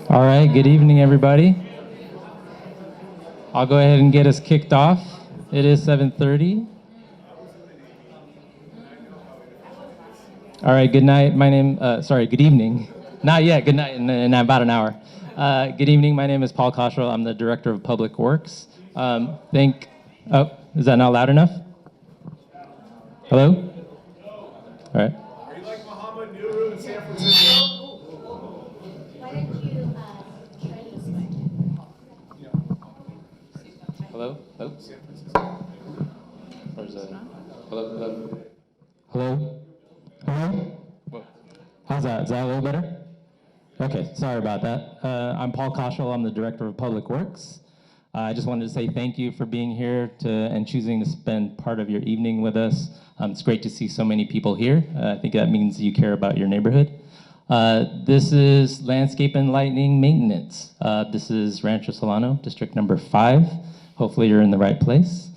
All right, good evening, everybody. I'll go ahead and get us kicked off. It is 7:30. All right, good night. Good evening. Not yet, good night in about an hour. Good evening, my name is Paul Cottrell. I'm the Director of Public Works. Is that not loud enough? Hello? All right. Are you like Muhammad Nuru in San Francisco? Why don't you try this way? Hello? Hello? Where's that? Hello? Hello? Hello? Hello? Whoa. How's that? Is that a little better? Okay, sorry about that. I'm Paul Cottrell. I'm the Director of Public Works. I just wanted to say thank you for being here and choosing to spend part of your evening with us. It's great to see so many people here. I think that means you care about your neighborhood. This is landscape and lighting maintenance. This is Rancho Solano, district number 5. Hopefully you're in the right place.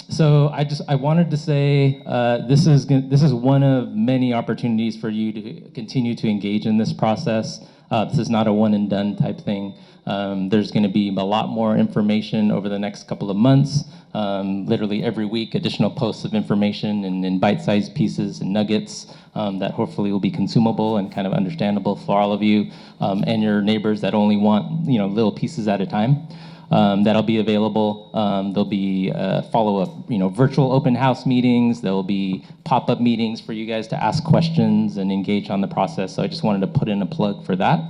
So I wanted to say this is one of many opportunities for you to continue to engage in this process. This is not a one and done type thing. There's going to be a lot more information over the next couple of months. Literally every week, additional posts of information in bite-sized pieces and nuggets that hopefully will be consumable and kind of understandable for all of you and your neighbors that only want little pieces at a time. That'll be available. There'll be follow-up, virtual open house meetings. There'll be pop-up meetings for you guys to ask questions and engage on the process. So I just wanted to put in a plug for that.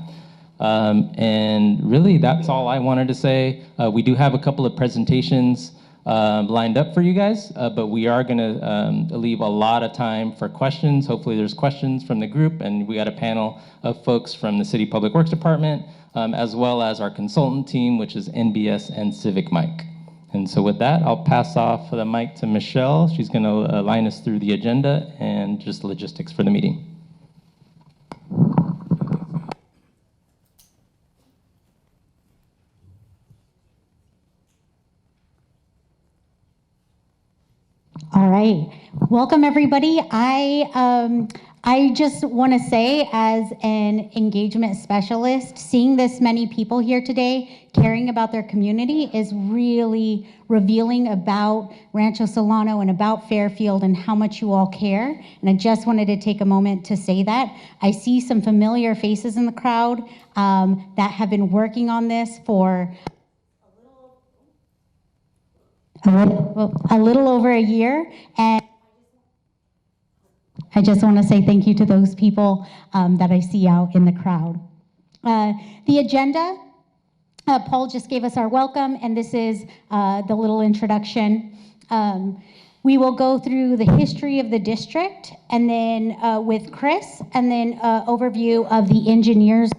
And really, that's all I wanted to say. We do have a couple of presentations lined up for you guys, but we are going to leave a lot of time for questions. Hopefully there's questions from the group, and we got a panel of folks from the City Public Works Department, as well as our consultant team, which is NBS and Civic Mic. And so with that, I'll pass off the mic to Michelle. She's going to line us through the agenda and just logistics for the meeting. All right, welcome everybody. I just want to say, as an engagement specialist, seeing this many people here today caring about their community is really revealing about Rancho Solano and about Fairfield and how much you all care. And I just wanted to take a moment to say that. I see some familiar faces in the crowd that have been working on this for a little over a year, and I just want to say thank you to those people that I see out in the crowd. The agenda, Paul just gave us our welcome, and this is the little introduction. We will go through the history of the district, and then with Chris, and then overview of the engineers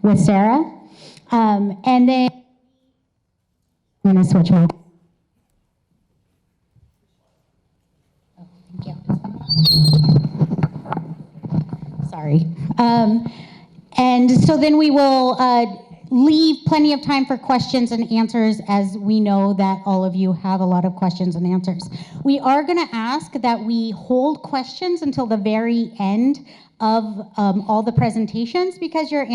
with Sarah, and then I'm going to switch my. Oh, thank you. Sorry. And so then we will leave plenty of time for questions and answers, as we know that all of you have a lot of questions and answers. We are going to ask that we hold questions until the very end of all the presentations, because your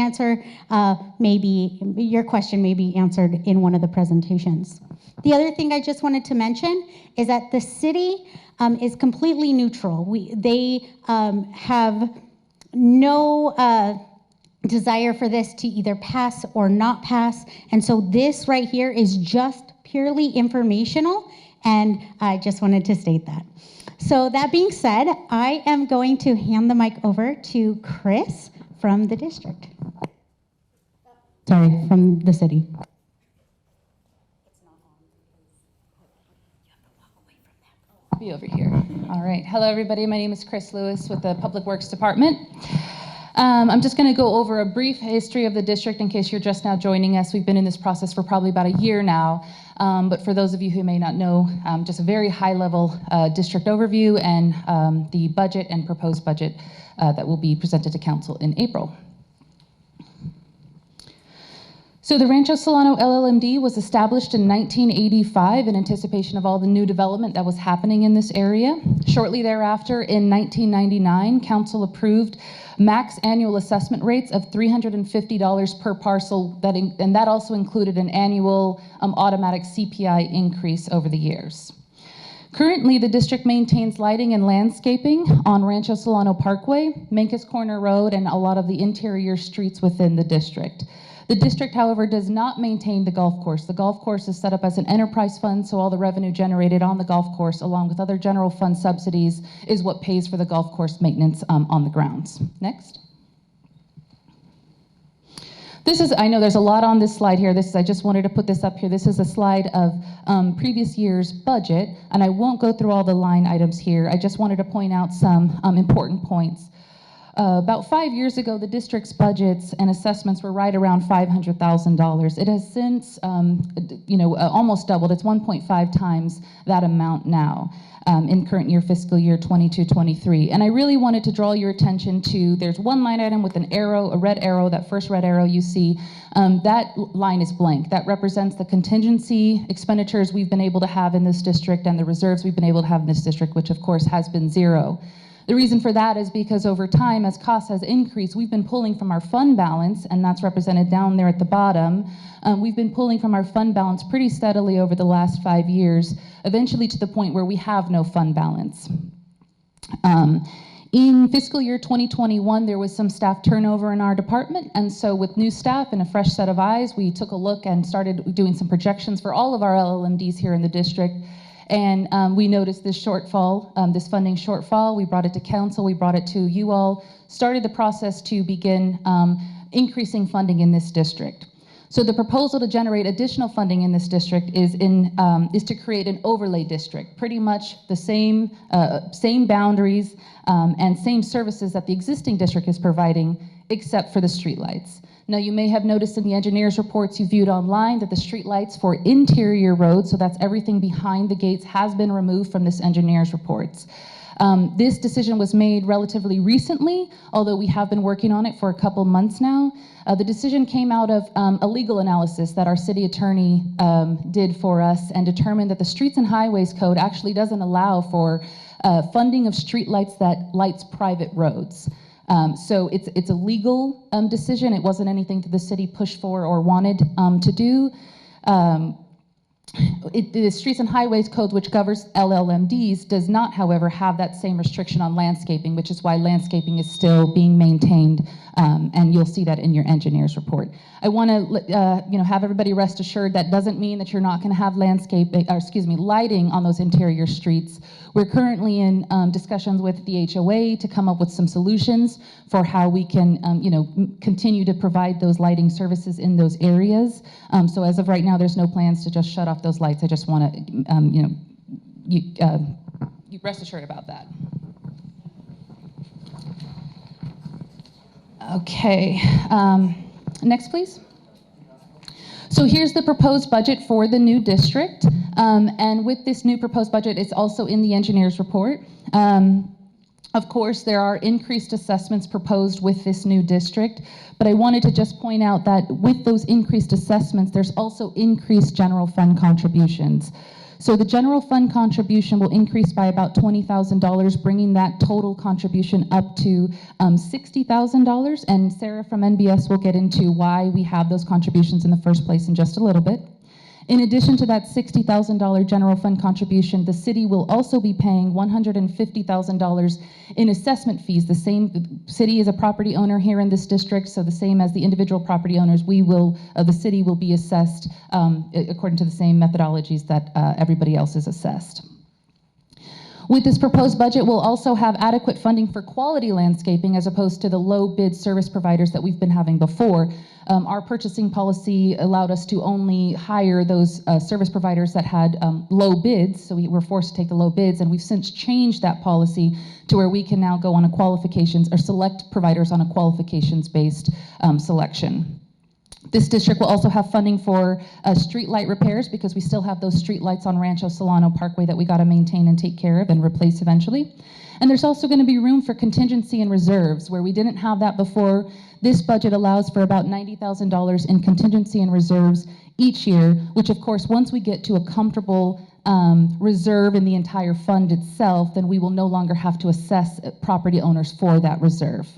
question may be answered in one of the presentations. The other thing I just wanted to mention is that the city is completely neutral. They have no desire for this to either pass or not pass, and so this right here is just purely informational, and I just wanted to state that. So that being said, I am going to hand the mic over to Chris from the district. Sorry, from the city. I'll be over here. All right. Hello, everybody. My name is Chris Lewis with the Public Works Department. I'm just going to go over a brief history of the district in case you're just now joining us. We've been in this process for probably about a year now. But for those of you who may not know, just a very high-level district overview and the budget and proposed budget that will be presented to council in April. So the Rancho Solano LLMD was established in 1985 in anticipation of all the new development that was happening in this area. Shortly thereafter, in 1999, council approved max annual assessment rates of $350 per parcel, and that also included an annual automatic CPI increase over the years. Currently, the district maintains lighting and landscaping on Rancho Solano Parkway, Mencos Corner Road, and a lot of the interior streets within the district. The district, however, does not maintain the golf course. The golf course is set up as an enterprise fund, so all the revenue generated on the golf course, along with other general fund subsidies, is what pays for the golf course maintenance on the grounds. Next. This is, I know there's a lot on this slide here. I just wanted to put this up here. This is a slide of previous year's budget, and I won't go through all the line items here. I just wanted to point out some important points. About 5 years ago, the district's budgets and assessments were right around $500,000. It has since, almost doubled. It's 1.5 times that amount now in current year, fiscal year 22-23. And I really wanted to draw your attention to, there's one line item with an arrow, a red arrow, that first red arrow you see. That line is blank. That represents the contingency expenditures we've been able to have in this district and the reserves we've been able to have in this district, which of course has been zero. The reason for that is because over time, as costs has increased, we've been pulling from our fund balance, and that's represented down there at the bottom. We've been pulling from our fund balance pretty steadily over the last 5 years, eventually to the point where we have no fund balance. In fiscal year 2021, there was some staff turnover in our department, and so with new staff and a fresh set of eyes, we took a look and started doing some projections for all of our LLMDs here in the district. And we noticed this shortfall, this funding shortfall. We brought it to council, we brought it to you all, started the process to begin increasing funding in this district. So the proposal to generate additional funding in this district is to create an overlay district, pretty much the same boundaries and same services that the existing district is providing, except for the streetlights. Now, you may have noticed in the engineer's reports you viewed online that the streetlights for interior roads, so that's everything behind the gates, has been removed from this engineer's reports. This decision was made relatively recently, although we have been working on it for a couple months now. The decision came out of a legal analysis that our city attorney did for us and determined that the Streets and Highways Code actually doesn't allow for funding of streetlights that lights private roads. So it's a legal decision. It wasn't anything that the city pushed for or wanted to do. The Streets and Highways Code, which governs LLMDs, does not, however, have that same restriction on landscaping, which is why landscaping is still being maintained, and you'll see that in your engineer's report. I want to, have everybody rest assured that doesn't mean that you're not going to have lighting on those interior streets. We're currently in discussions with the HOA to come up with some solutions for how we can, continue to provide those lighting services in those areas. So as of right now, there's no plans to just shut off those lights. I just want to, you rest assured about that. Okay, next please. So here's the proposed budget for the new district. And with this new proposed budget, it's also in the engineer's report. Of course, there are increased assessments proposed with this new district, but I wanted to just point out that with those increased assessments, there's also increased general fund contributions. So the general fund contribution will increase by about $20,000, bringing that total contribution up to $60,000. And Sarah from NBS will get into why we have those contributions in the first place in just a little bit. In addition to that $60,000 general fund contribution, the city will also be paying $150,000 in assessment fees. The same city is a property owner here in this district, so the same as the individual property owners, the city will be assessed according to the same methodologies that everybody else is assessed. With this proposed budget, we'll also have adequate funding for quality landscaping as opposed to the low bid service providers that we've been having before. Our purchasing policy allowed us to only hire those service providers that had low bids, so we were forced to take the low bids, and we've since changed that policy to where we can now go on a qualifications or select providers on a qualifications-based selection. This district will also have funding for street light repairs because we still have those street lights on Rancho Solano Parkway that we got to maintain and take care of and replace eventually. And there's also going to be room for contingency and reserves where we didn't have that before. This budget allows for about $90,000 in contingency and reserves each year, which of course, once we get to a comfortable reserve in the entire fund itself, then we will no longer have to assess property owners for that reserve.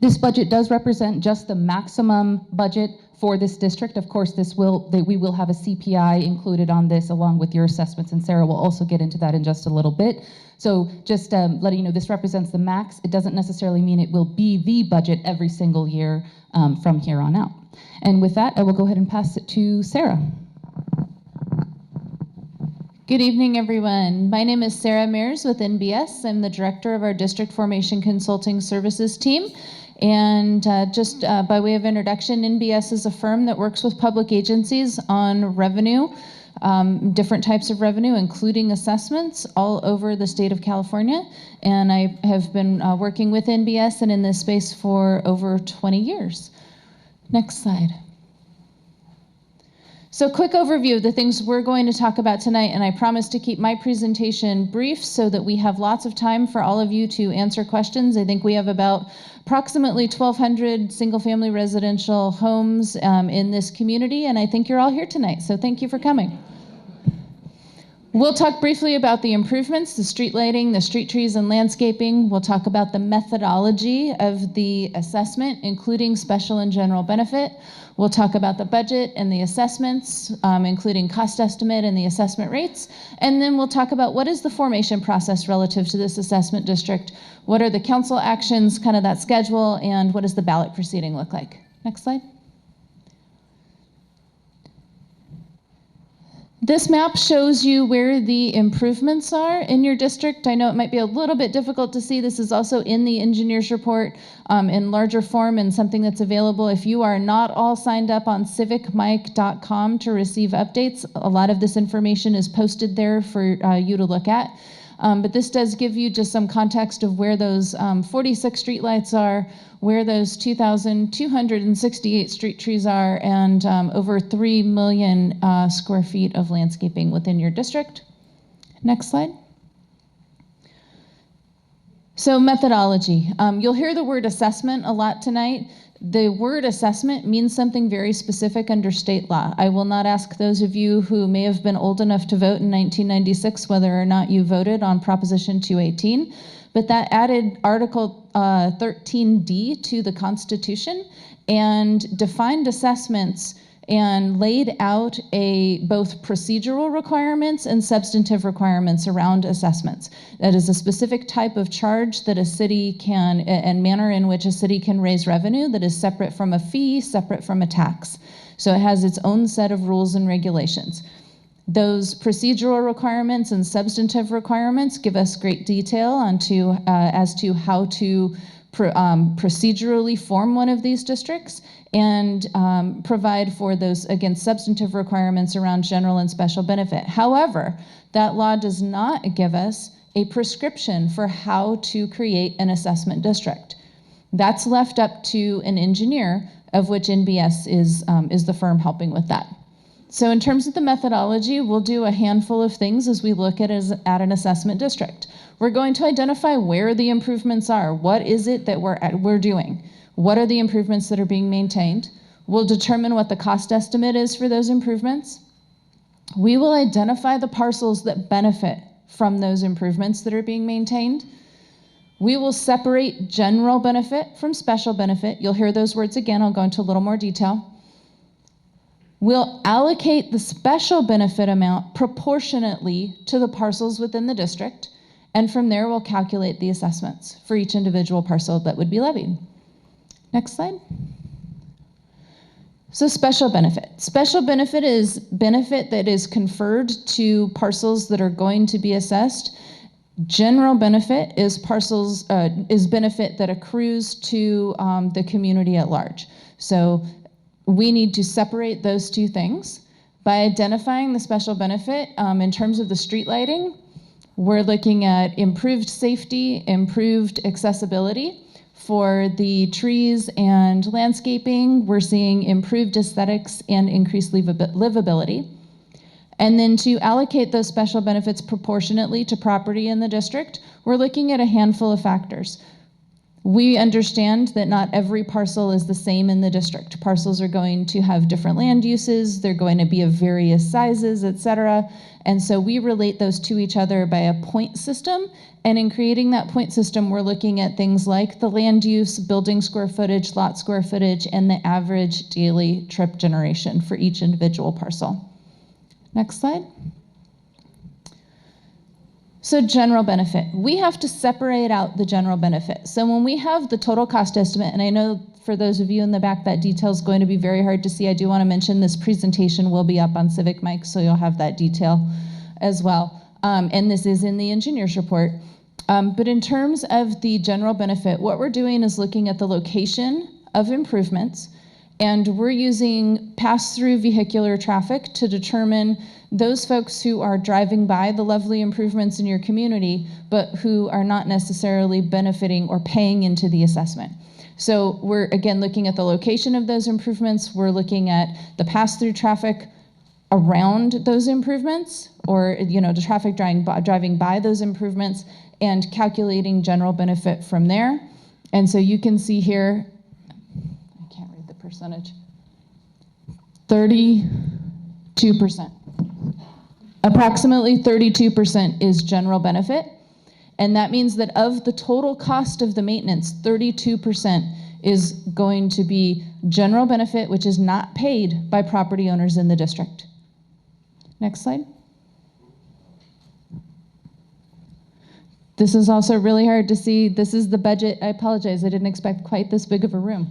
This budget does represent just the maximum budget for this district. Of course, we will have a CPI included on this along with your assessments, and Sarah will also get into that in just a little bit. So just letting you know, this represents the max. It doesn't necessarily mean it will be the budget every single year from here on out. And with that, I will go ahead and pass it to Sarah. Good evening, everyone. My name is Sarah Mears with NBS. I'm the director of our District Formation Consulting Services team. And just by way of introduction, NBS is a firm that works with public agencies on revenue, different types of revenue, including assessments all over the state of California. And I have been working with NBS and in this space for over 20 years. Next slide. So quick overview of the things we're going to talk about tonight, and I promise to keep my presentation brief so that we have lots of time for all of you to answer questions. I think we have about approximately 1,200 single-family residential homes in this community, and I think you're all here tonight, so thank you for coming. We'll talk briefly about the improvements, the street lighting, the street trees and landscaping. We'll talk about the methodology of the assessment, including special and general benefit. We'll talk about the budget and the assessments, including cost estimate and the assessment rates. And then we'll talk about what is the formation process relative to this assessment district, what are the council actions, kind of that schedule, and what does the ballot proceeding look like. Next slide. This map shows you where the improvements are in your district. I know it might be a little bit difficult to see. This is also in the engineer's report in larger form and something that's available. If you are not all signed up on civicmike.com to receive updates, a lot of this information is posted there for you to look at. But this does give you just some context of where those 46 streetlights are, where those 2,268 street trees are, and over 3 million square feet of landscaping within your district. Next slide. So methodology. You'll hear the word assessment a lot tonight. The word assessment means something very specific under state law. I will not ask those of you who may have been old enough to vote in 1996 whether or not you voted on Proposition 218, but that added Article 13D to the Constitution and defined assessments and laid out both procedural requirements and substantive requirements around assessments. That is a specific type of charge that a city can, and manner in which a city can raise revenue that is separate from a fee, separate from a tax. So it has its own set of rules and regulations. Those procedural requirements and substantive requirements give us great detail as to how to procedurally form one of these districts and provide for those, again, substantive requirements around general and special benefit. However, that law does not give us a prescription for how to create an assessment district. That's left up to an engineer, of which NBS is the firm helping with that. So in terms of the methodology, we'll do a handful of things as we look at an assessment district. We're going to identify where the improvements are. What is it that we're doing? What are the improvements that are being maintained? We'll determine what the cost estimate is for those improvements. We will identify the parcels that benefit from those improvements that are being maintained. We will separate general benefit from special benefit. You'll hear those words again. I'll go into a little more detail. We'll allocate the special benefit amount proportionately to the parcels within the district, and from there we'll calculate the assessments for each individual parcel that would be levied. Next slide. So special benefit. Special benefit is benefit that is conferred to parcels that are going to be assessed. General benefit is benefit that accrues to the community at large. So we need to separate those two things. By identifying the special benefit, in terms of the street lighting, we're looking at improved safety, improved accessibility. For the trees and landscaping, we're seeing improved aesthetics and increased livability. And then to allocate those special benefits proportionately to property in the district, we're looking at a handful of factors. We understand that not every parcel is the same in the district. Parcels are going to have different land uses, they're going to be of various sizes, et cetera. And so we relate those to each other by a point system. And in creating that point system, we're looking at things like the land use, building square footage, lot square footage, and the average daily trip generation for each individual parcel. Next slide. So general benefit. We have to separate out the general benefit. So when we have the total cost estimate, and I know for those of you in the back that detail is going to be very hard to see, I do want to mention this presentation will be up on Civic Mic, so you'll have that detail as well. And this is in the engineer's report. But in terms of the general benefit, what we're doing is looking at the location of improvements, and we're using pass-through vehicular traffic to determine those folks who are driving by the lovely improvements in your community, but who are not necessarily benefiting or paying into the assessment. So we're, again, looking at the location of those improvements. We're looking at the pass-through traffic around those improvements, or the traffic driving by those improvements, and calculating general benefit from there. And so you can see here, I can't read the percentage, 32%. Approximately 32% is general benefit. And that means that of the total cost of the maintenance, 32% is going to be general benefit, which is not paid by property owners in the district. Next slide. This is also really hard to see. This is the budget. I apologize, I didn't expect quite this big of a room.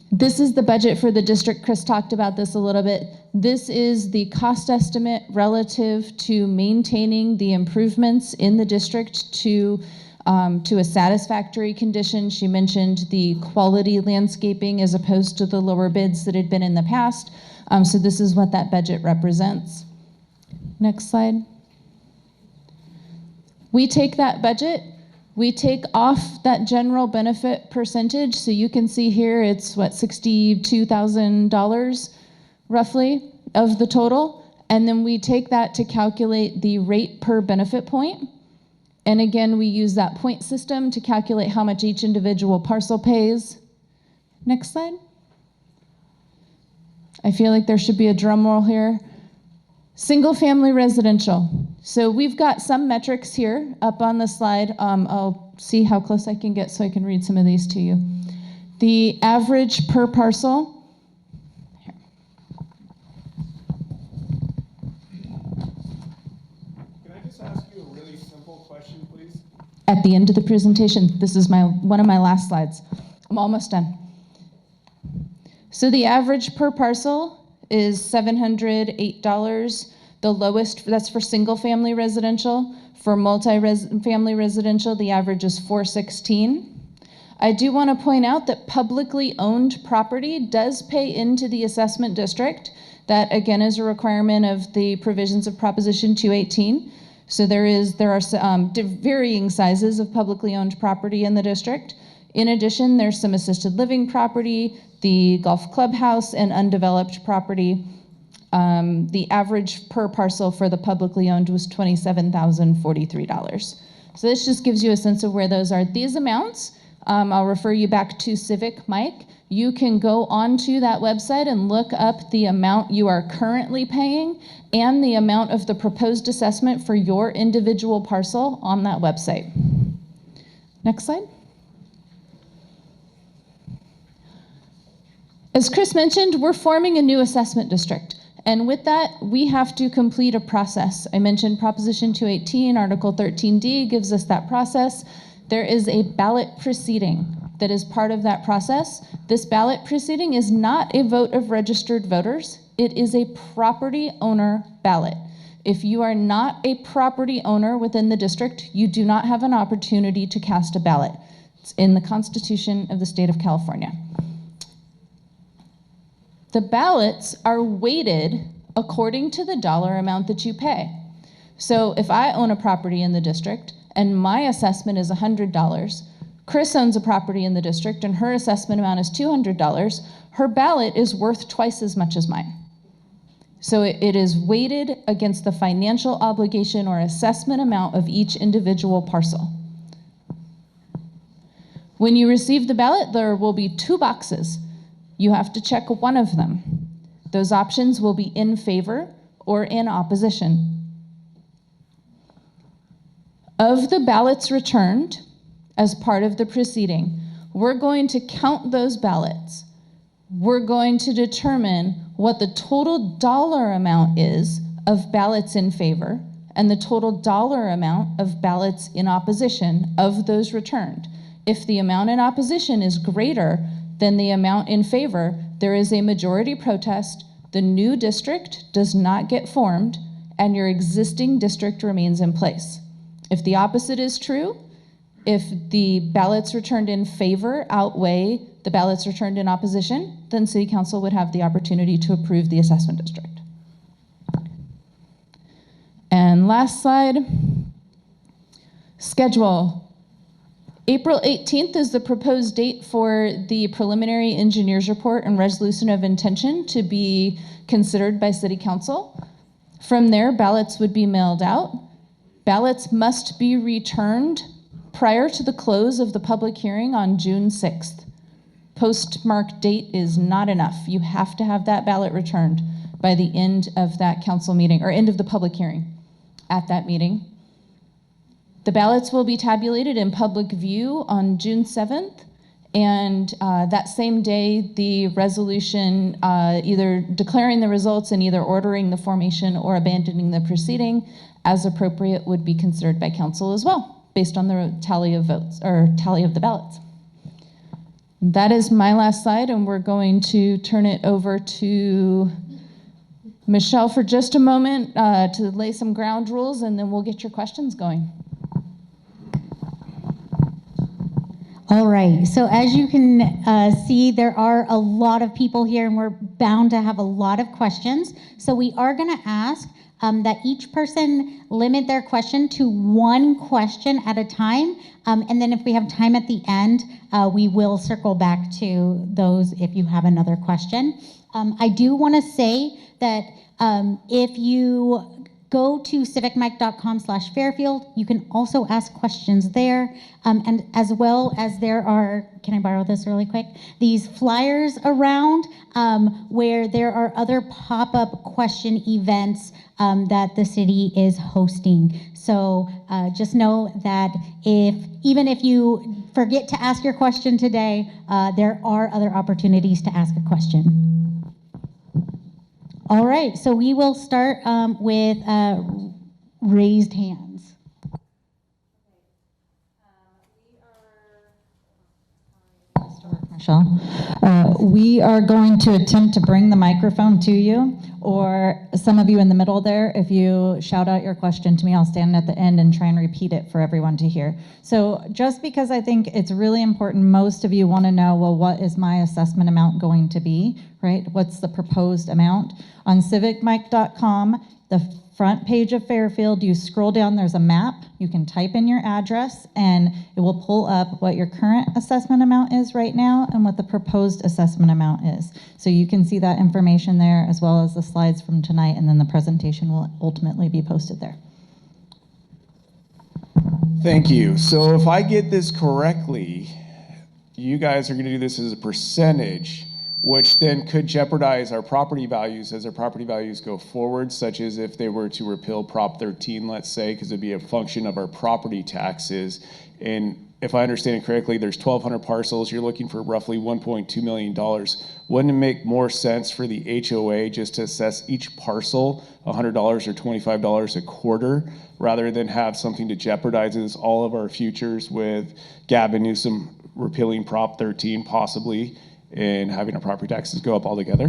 This is the budget for the district. Chris talked about this a little bit. This is the cost estimate relative to maintaining the improvements in the district to a satisfactory condition. She mentioned the quality landscaping as opposed to the lower bids that had been in the past. So this is what that budget represents. Next slide. We take that budget, we take off that general benefit percentage. So you can see here it's what, $62,000 roughly of the total. And then we take that to calculate the rate per benefit point. And again, we use that point system to calculate how much each individual parcel pays. Next slide. I feel like there should be a drum roll here. Single family residential. So we've got some metrics here up on the slide. I'll see how close I can get so I can read some of these to you. The average per parcel. Here. Can I just ask you a really simple question, please? At the end of the presentation, this is one of my last slides. I'm almost done. So the average per parcel is $708. The lowest, that's for single family residential. For multi-family residential, the average is $416. I do want to point out that publicly owned property does pay into the assessment district. That again is a requirement of the provisions of Proposition 218. So there are varying sizes of publicly owned property in the district. In addition, there's some assisted living property, the golf clubhouse, and undeveloped property. The average per parcel for the publicly owned was $27,043. So this just gives you a sense of where those are. These amounts, I'll refer you back to Civic Mic. You can go onto that website and look up the amount you are currently paying and the amount of the proposed assessment for your individual parcel on that website. Next slide. As Chris mentioned, we're forming a new assessment district. And with that, we have to complete a process. I mentioned Proposition 218, Article 13D gives us that process. There is a ballot proceeding that is part of that process. This ballot proceeding is not a vote of registered voters. It is a property owner ballot. If you are not a property owner within the district, you do not have an opportunity to cast a ballot. It's in the Constitution of the state of California. The ballots are weighted according to the dollar amount that you pay. So if I own a property in the district and my assessment is $100, Chris owns a property in the district and her assessment amount is $200, her ballot is worth twice as much as mine. So it is weighted against the financial obligation or assessment amount of each individual parcel. When you receive the ballot, there will be 2 boxes. You have to check one of them. Those options will be in favor or in opposition. Of the ballots returned as part of the proceeding, we're going to count those ballots. We're going to determine what the total dollar amount is of ballots in favor and the total dollar amount of ballots in opposition of those returned. If the amount in opposition is greater than the amount in favor, there is a majority protest, the new district does not get formed, and your existing district remains in place. If the opposite is true, if the ballots returned in favor outweigh the ballots returned in opposition, then City Council would have the opportunity to approve the assessment district. And last slide, schedule. April 18th is the proposed date for the preliminary engineer's report and resolution of intention to be considered by City Council. From there, ballots would be mailed out. Ballots must be returned prior to the close of the public hearing on June 6th. Postmark date is not enough. You have to have that ballot returned by the end of that council meeting, or end of the public hearing at that meeting. The ballots will be tabulated in public view on June 7th, and that same day, the resolution either declaring the results and either ordering the formation or abandoning the proceeding as appropriate would be considered by council as well, based on the tally of votes, or tally of the ballots. That is my last slide, and we're going to turn it over to Michelle for just a moment to lay some ground rules, and then we'll get your questions going. All right, so as you can see, there are a lot of people here and we're bound to have a lot of questions. So we are gonna ask that each person limit their question to 1 question at a time. And then if we have time at the end, we will circle back to those if you have another question. I do wanna say that if you go to civicmic.com/Fairfield. You can also ask questions there. And as well as there are, can I borrow this really quick? These flyers around where there are other pop-up question events that the city is hosting. So just know that even if you forget to ask your question today, there are other opportunities to ask a question. All right, so we will start with raised hands. Michelle, we are going to attempt to bring the microphone to you, or some of you in the middle there, if you shout out your question to me, I'll stand at the end and try and repeat it for everyone to hear. So just because I think it's really important, most of you want to know, well, what is my assessment amount going to be, right? What's the proposed amount? On civicmic.com, the front page of Fairfield, you scroll down, there's a map. You can type in your address and it will pull up what your current assessment amount is right now and what the proposed assessment amount is. So you can see that information there, as well as the slides from tonight, and then the presentation will ultimately be posted there. Thank you. So if I get this correctly, you guys are going to do this as a percentage, which then could jeopardize our property values as our property values go forward, such as if they were to repeal Prop 13, let's say, because it'd be a function of our property taxes. And if I understand it correctly, there's 1,200 parcels. You're looking for roughly $1.2 million. Wouldn't it make more sense for the HOA just to assess each parcel $100 or $25 a quarter, rather than have something that jeopardizes all of our futures with Gavin Newsom repealing Prop 13 possibly, and having our property taxes go up altogether?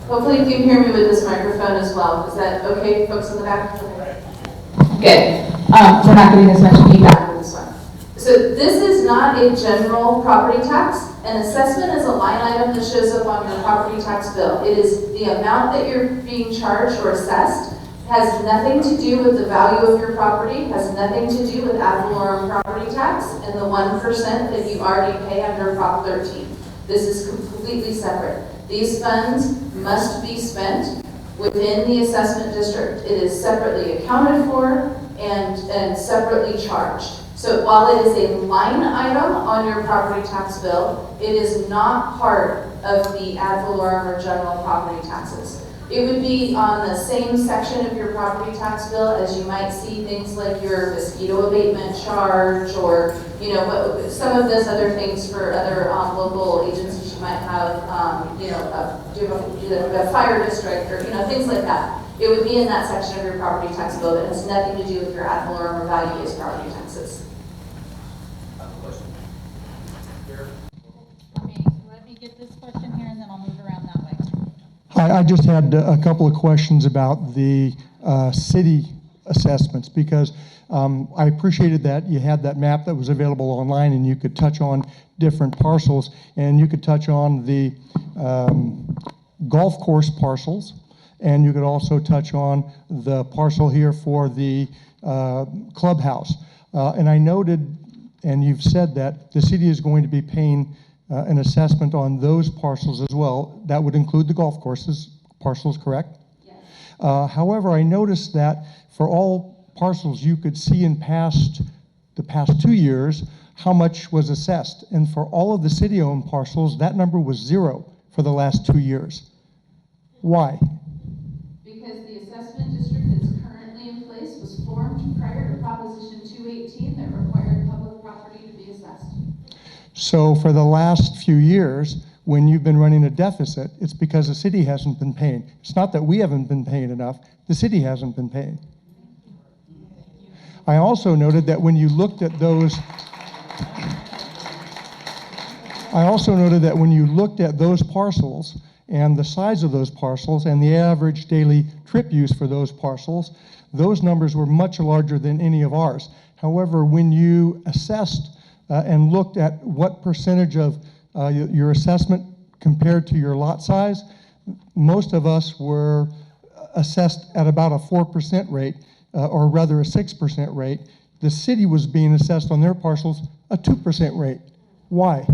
Hopefully you can hear me with this microphone as well. Is that okay, folks in the back? Good. We're not getting as much feedback with this one. So this is not a general property tax. An assessment is a line item that shows up on your property tax bill. It is the amount that you're being charged or assessed, has nothing to do with the value of your property, has nothing to do with ad valorem property tax and the 1% that you already pay under Prop 13. This is completely separate. These funds must be spent within the assessment district. It is separately accounted for and separately charged. So while it is a line item on your property tax bill, it is not part of the ad valorem or general property taxes. It would be on the same section of your property tax bill as you might see things like your mosquito abatement charge or, you know, some of those other things for other local agencies you might have, you know, do a fire district or, you know, things like that. It would be in that section of your property tax bill that has nothing to do with your ad valorem or value-based property taxes. Okay, let me get this question here and then I'll move around that way. I just had a couple of questions about the city assessments because I appreciated that you had that map that was available online and you could touch on different parcels and you could touch on the golf course parcels and you could also touch on the parcel here for the clubhouse. And I noted, and you've said that the city is going to be paying an assessment on those parcels as well. That would include the golf courses parcels, correct? Yes. However, I noticed that for all parcels, you could see in the past 2 years how much was assessed. And for all of the city-owned parcels, that number was 0 for the last 2 years. Why? Because the assessment district that's currently in place was formed prior to Proposition 218 that required public property to be assessed. So for the last few years, when you've been running a deficit, it's because the city hasn't been paying. It's not that we haven't been paying enough, the city hasn't been paying. I also noted that when you looked at those parcels and the size of those parcels and the average daily trip use for those parcels, those numbers were much larger than any of ours. However, when you assessed and looked at what percentage of your assessment compared to your lot size, most of us were assessed at about a 4% rate, or rather a 6% rate. The city was being assessed on their parcels a 2% rate. Why?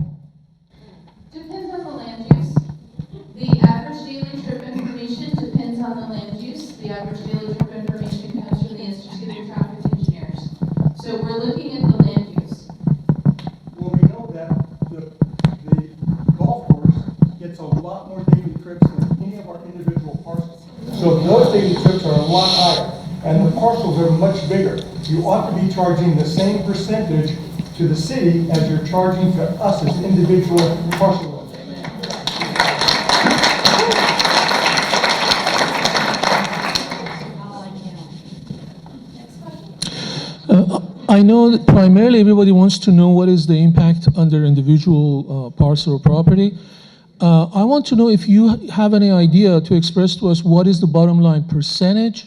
Depends on the land use. The average daily trip information depends on the land use. The average daily trip information comes from the Institute of Traffic Engineers. So we're looking at the land use. Well, we know that the golf course gets a lot more daily trips than any of our individual parcels. So those daily trips are a lot higher, and the parcels are much bigger. You ought to be charging the same percentage to the city as you're charging to us as individual parcel owners. I know that primarily everybody wants to know what is the impact under individual parcel or property. I want to know if you have any idea to express to us what is the bottom line percentage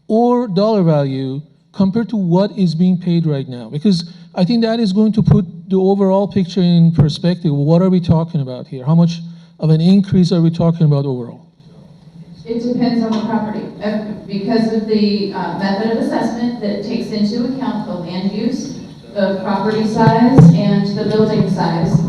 or dollar value compared to what is being paid right now, because I think that is going to put the overall picture in perspective. What are we talking about here? How much of an increase are we talking about overall? It depends on the property. Because of the method of assessment that takes into account the land use, the property size, and the building size,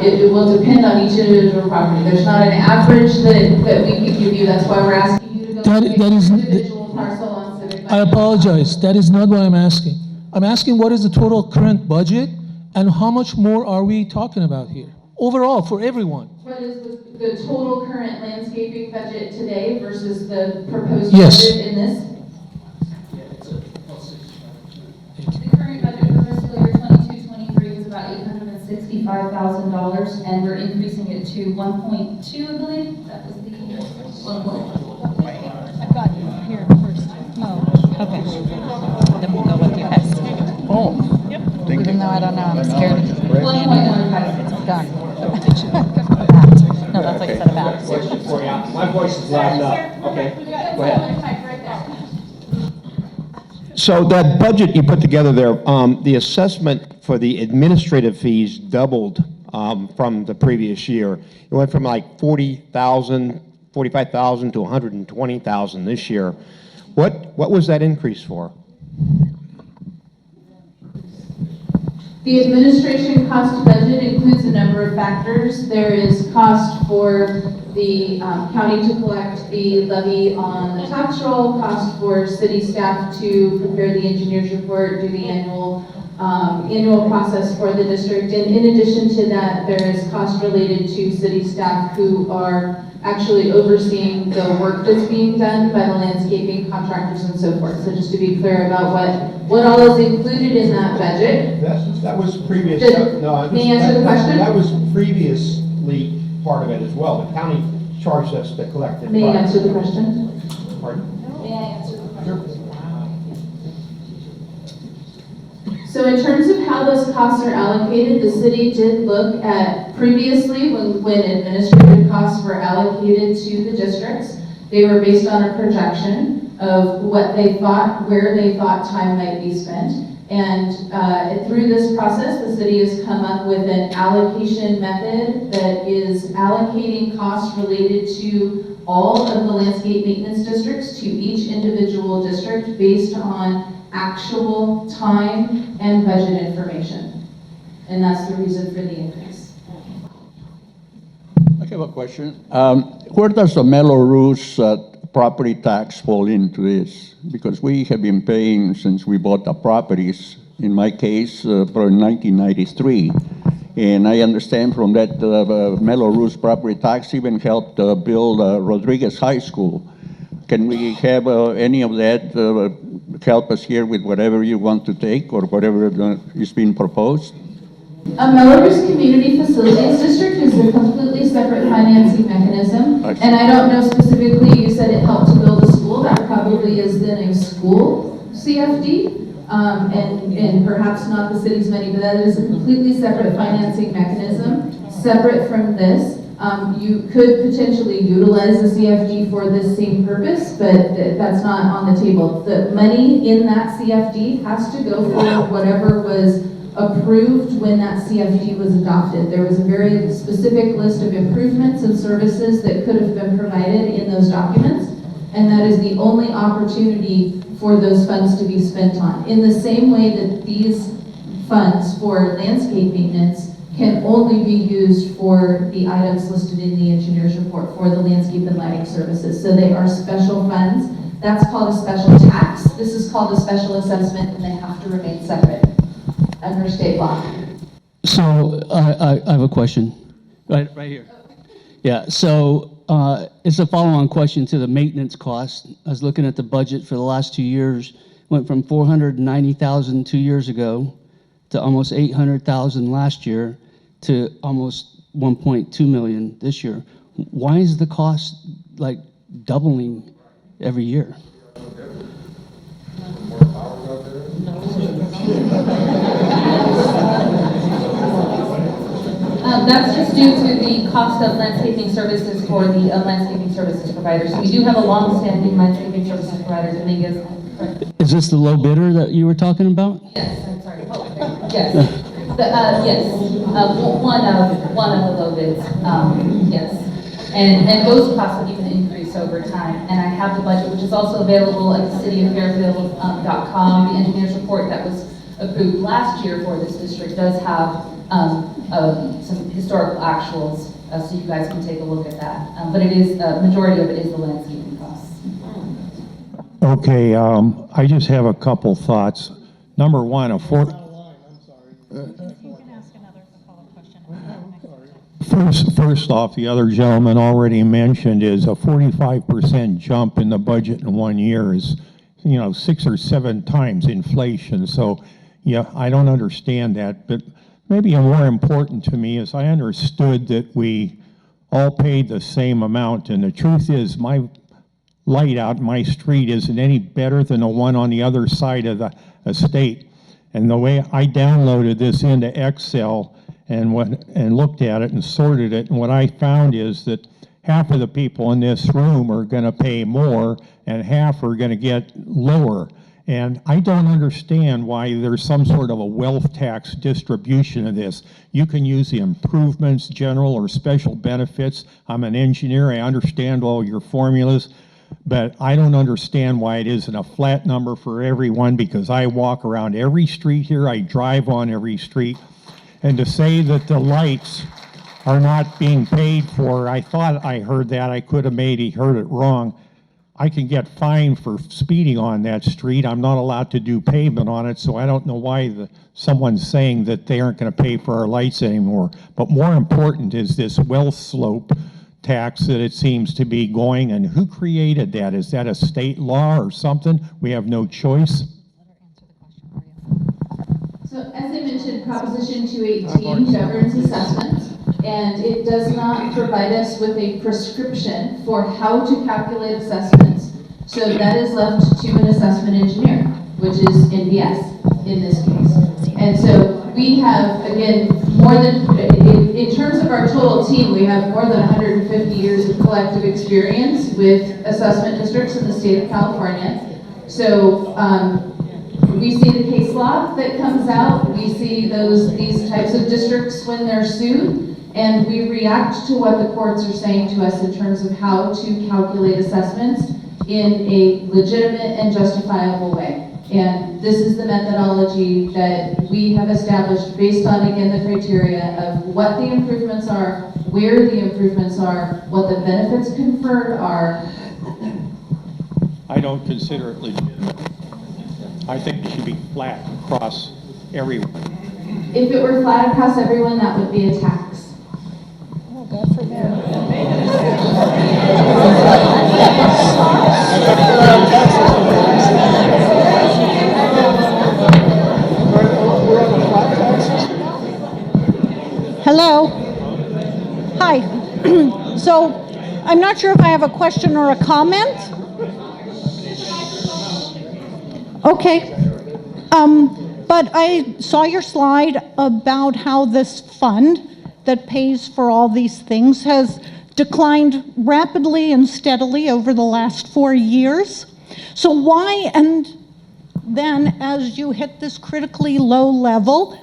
it will depend on each individual property. There's not an average that we can give you. That's why we're asking you to go to each individual parcel on Civic. I apologize. That is not what I'm asking. I'm asking what is the total current budget and how much more are we talking about here? Overall, for everyone. What is the total current landscaping budget today versus the proposed Yes. budget in this? The current budget for fiscal year 22-23 is about $865,000, and we're increasing it to 1.2, I believe. That was the 1.1. I've got you here first. Oh, okay. Then we'll go with you guys. Oh. Even though I don't know, I'm scared. 1.15. Done. No, that's like I said about. My voice is loud enough. Okay, go ahead. So that budget you put together there, the assessment for the administrative fees doubled from the previous year. It went from like 40,000, 45,000 to 120,000 this year. What was that increase for? The administration cost budget includes a number of factors. There is cost for the county to collect the levy on the tax roll, cost for city staff to prepare the engineer's report, do the annual process for the district. And in addition to that, there is cost related to city staff who are actually overseeing the work that's being done by the landscaping contractors and so forth. So just to be clear about what all is included in that budget. That was previous. May I answer the question? That was previously part of it as well. The county charged us to collect it. May I answer the question? Pardon? May I answer the question? So in terms of how those costs are allocated, the city did look at previously when administrative costs were allocated to the districts, they were based on a projection of what they thought, where they thought time might be spent. And through this process, the city has come up with an allocation method that is allocating costs related to all of the landscape maintenance districts to each individual district based on actual time and budget information. And that's the reason for the increase. I have a question. Where does the Melrose property tax fall into this? Because we have been paying since we bought the properties, in my case, from 1993. And I understand from that Melrose property tax even helped build Rodriguez High School. Can we have any of that help us here with whatever you want to take or whatever is being proposed? Melrose Community Facilities District is a completely separate financing mechanism. And I don't know specifically, you said it helped to build a school. That probably is then a school CFD. And perhaps not the city's money, but that is a completely separate financing mechanism, separate from this. You could potentially utilize the CFD for this same purpose, but that's not on the table. The money in that CFD has to go for whatever was approved when that CFD was adopted. There was a very specific list of improvements and services that could have been provided in those documents, and that is the only opportunity for those funds to be spent on. In the same way that these funds for landscape maintenance can only be used for the items listed in the engineer's report for the landscape and lighting services. So they are special funds. That's called a special tax. This is called a special assessment, and they have to remain separate under state law. So I have a question, right here. Yeah, so it's a follow-on question to the maintenance cost. I was looking at the budget for the last 2 years, went from 490,000 2 years ago to almost 800,000 last year to almost 1.2 million this year. Why is the cost like doubling every year? That's just due to the cost of landscaping services for the landscaping services providers. We do have a long-standing landscaping services provider, Dominguez. Is this the low bidder that you were talking about? Yes, I'm sorry. Yes. Yes. One of the low bids. Yes. And those costs have even increased over time. And I have the budget, which is also available at cityoffairfield.com. The engineer's report that was approved last year for this district does have some historical actuals, so you guys can take a look at that. But it is, majority of it is the landscaping costs. Okay, I just have a couple thoughts. Number one, First off, the other gentleman already mentioned is a 45% jump in the budget in 1 year is, 6 or 7 times inflation. So, yeah, I don't understand that. But maybe more important to me is I understood that we all paid the same amount. And the truth is, my light out my street isn't any better than the one on the other side of the estate. And the way I downloaded this into Excel and looked at it and sorted it, and what I found is that half of the people in this room are going to pay more and half are going to get lower. And I don't understand why there's some sort of a wealth tax distribution of this. You can use the improvements, general or special benefits. I'm an engineer, I understand all your formulas, but I don't understand why it isn't a flat number for everyone, because I walk around every street here, I drive on every street, and to say that the lights are not being paid for, I thought I heard that, I could have maybe heard it wrong. I can get fined for speeding on that street. I'm not allowed to do pavement on it, so I don't know why someone's saying that they aren't going to pay for our lights anymore. But more important is this well slope tax that it seems to be going, and who created that? Is that a state law or something? We have no choice. So as I mentioned, Proposition 218 governs assessments, and it does not provide us with a prescription for how to calculate assessments. So that is left to an assessment engineer, which is NBS in this case. And so we have, again, more than, in terms of our total team, we have more than 150 years of collective experience with assessment districts in the state of California. So we see the case law that comes out, we see these types of districts when they're sued, and we react to what the courts are saying to us in terms of how to calculate assessments in a legitimate and justifiable way. And this is the methodology that we have established based on, again, the criteria of what the improvements are, where the improvements are, what the benefits conferred are. I don't consider it legitimate. I think it should be flat across everyone. If it were flat across everyone, that would be a tax. Oh, God forbid. Hello. Hi. So I'm not sure if I have a question or a comment. Okay. But I saw your slide about how this fund that pays for all these things has declined rapidly and steadily over the last 4 years. So why, and then as you hit this critically low level,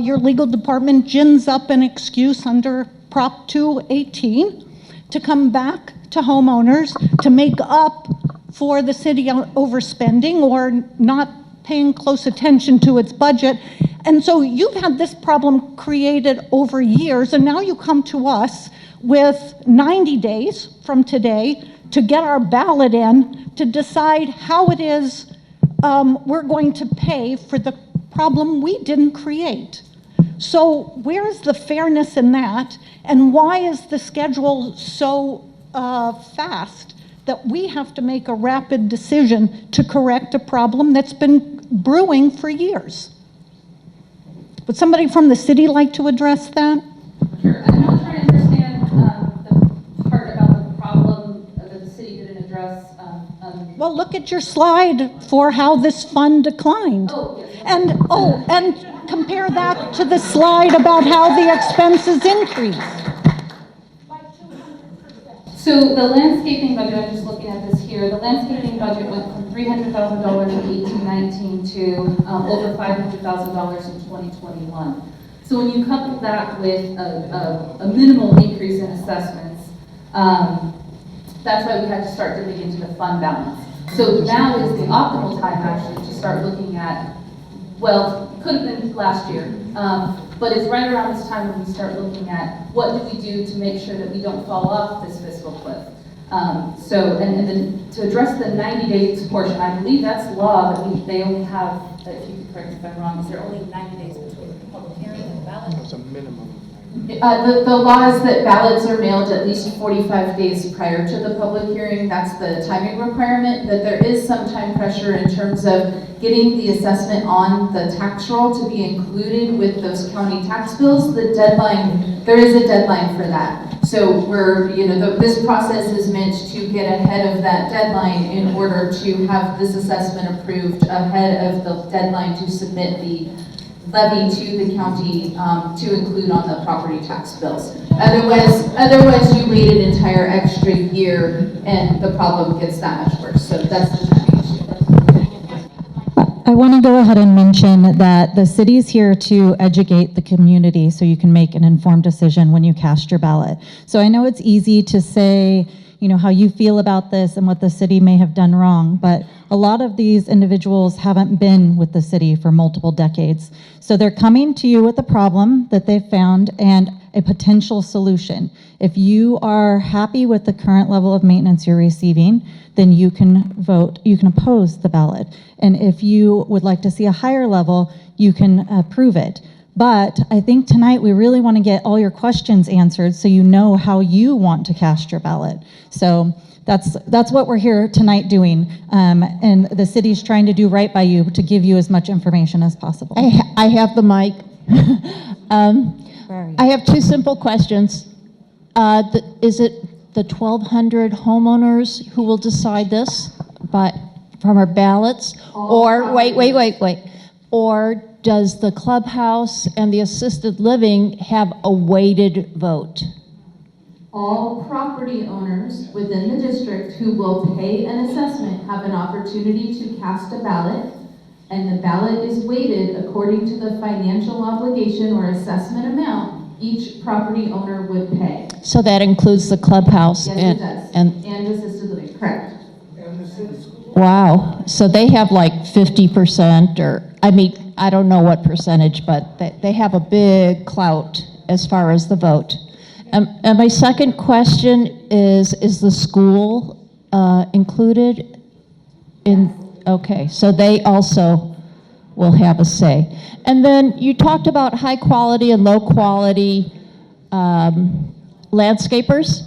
your legal department gins up an excuse under Prop 218 to come back to homeowners to make up for the city overspending or not paying close attention to its budget. And so you've had this problem created over years, and now you come to us with 90 days from today to get our ballot in to decide how it is we're going to pay for the problem we didn't create. So where's the fairness in that, and why is the schedule so fast that we have to make a rapid decision to correct a problem that's been brewing for years? Would somebody from the city like to address that? Sure. I'm not trying to understand the part about the problem that the city didn't address. Well, look at your slide for how this fund declined. Oh, yes. And compare that to the slide about how the expenses increased. So the landscaping budget, I'm just looking at this here, the landscaping budget went from $300,000 in 1819 to over $500,000 in 2021. So when you couple that with a minimal increase in assessments, that's why we had to start dipping into the fund balance. So now is the optimal time actually to start looking at, well, could have been last year, but it's right around this time when we start looking at what do we do to make sure that we don't fall off this fiscal cliff. So, and then to address the 90 days portion, I believe that's law, that they only have, if you could correct me if I'm wrong, is there only 90 days between the public hearing and the ballot? It's a minimum. The law is that ballots are mailed at least 45 days prior to the public hearing. That's the timing requirement, but there is some time pressure in terms of getting the assessment on the tax roll to be included with those county tax bills. The deadline, there is a deadline for that. So this process is meant to get ahead of that deadline in order to have this assessment approved ahead of the deadline to submit the levy to the county to include on the property tax bills. Otherwise you wait an entire extra year and the problem gets that much worse. So that's the timing issue. I want to go ahead and mention that the city is here to educate the community so you can make an informed decision when you cast your ballot. So I know it's easy to say, how you feel about this and what the city may have done wrong. But a lot of these individuals haven't been with the city for multiple decades. So they're coming to you with a problem that they've found and a potential solution. If you are happy with the current level of maintenance you're receiving, then you can vote, you can oppose the ballot. And if you would like to see a higher level, you can approve it. But I think tonight we really want to get all your questions answered so you know how you want to cast your ballot. So that's what we're here tonight doing. And the city's trying to do right by you to give you as much information as possible. I have the mic. I have two simple questions. Is it the 1,200 homeowners who will decide this from our ballots? Or, wait. Or does the clubhouse and the assisted living have a weighted vote? All property owners within the district who will pay an assessment have an opportunity to cast a ballot, and the ballot is weighted according to the financial obligation or assessment amount each property owner would pay. So that includes the clubhouse? Yes, and, it does. And assisted living, correct. wow, so they have like 50% or, I don't know what percentage, but they have a big clout as far as the vote. And my second question is the school included in? Okay, so they also will have a say. And then you talked about high quality and low quality landscapers.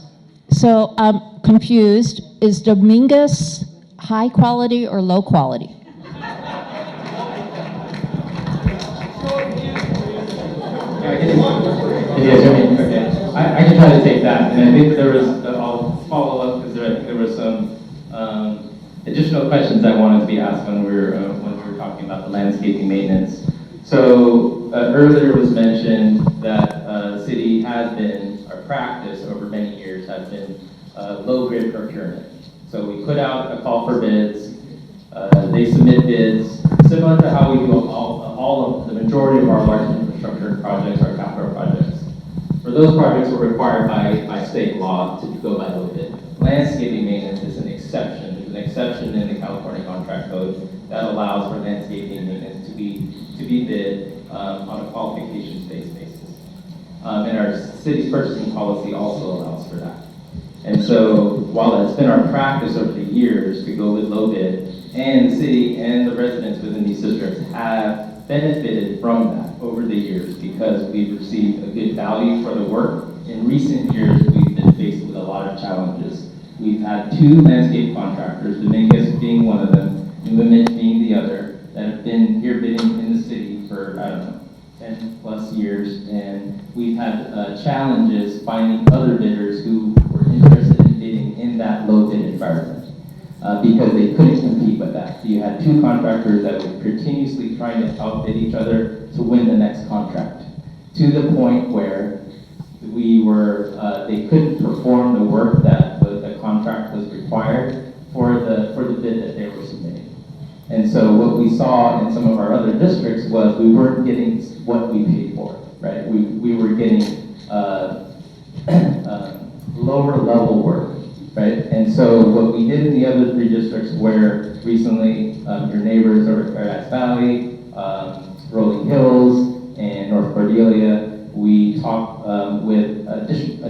So I'm confused. Is Dominguez high quality or low quality? I can try to take that, and I think there was, I'll follow up because there was some additional questions I wanted to be asked when we were talking about the landscaping maintenance. So earlier was mentioned that the city has been, our practice over many years has been low bid procurement. So we put out a call for bids, they submit bids, similar to how we do all of the majority of our large infrastructure projects, our capital projects. For those projects were required by state law to go by low bid. Landscaping maintenance is an exception. There's an exception in the California Contract Code that allows for landscaping maintenance to be bid on a qualifications-based basis. And our city's purchasing policy also allows for that. And so while it's been our practice over the years to go with low bid, and the city and the residents within these districts have benefited from that over the years because we've received a good value for the work. In recent years, we've been faced with a lot of challenges. We've had two landscape contractors, Dominguez being one of them, New Image being the other, that have been here bidding in the city for, 10 plus years, and we've had challenges finding other bidders who were interested in bidding in that low bid environment. Because they couldn't compete with that. So you had two contractors that were continuously trying to outbid each other to win the next contract, to the point where they couldn't perform the work that the contract was required for the bid that they were submitting. And so what we saw in some of our other districts was we weren't getting what we paid for, right? We were getting lower level work. Right, and so what we did in the other three districts where recently your neighbors are Paradise Valley, Rolling Hills, and North Cordelia, we talked with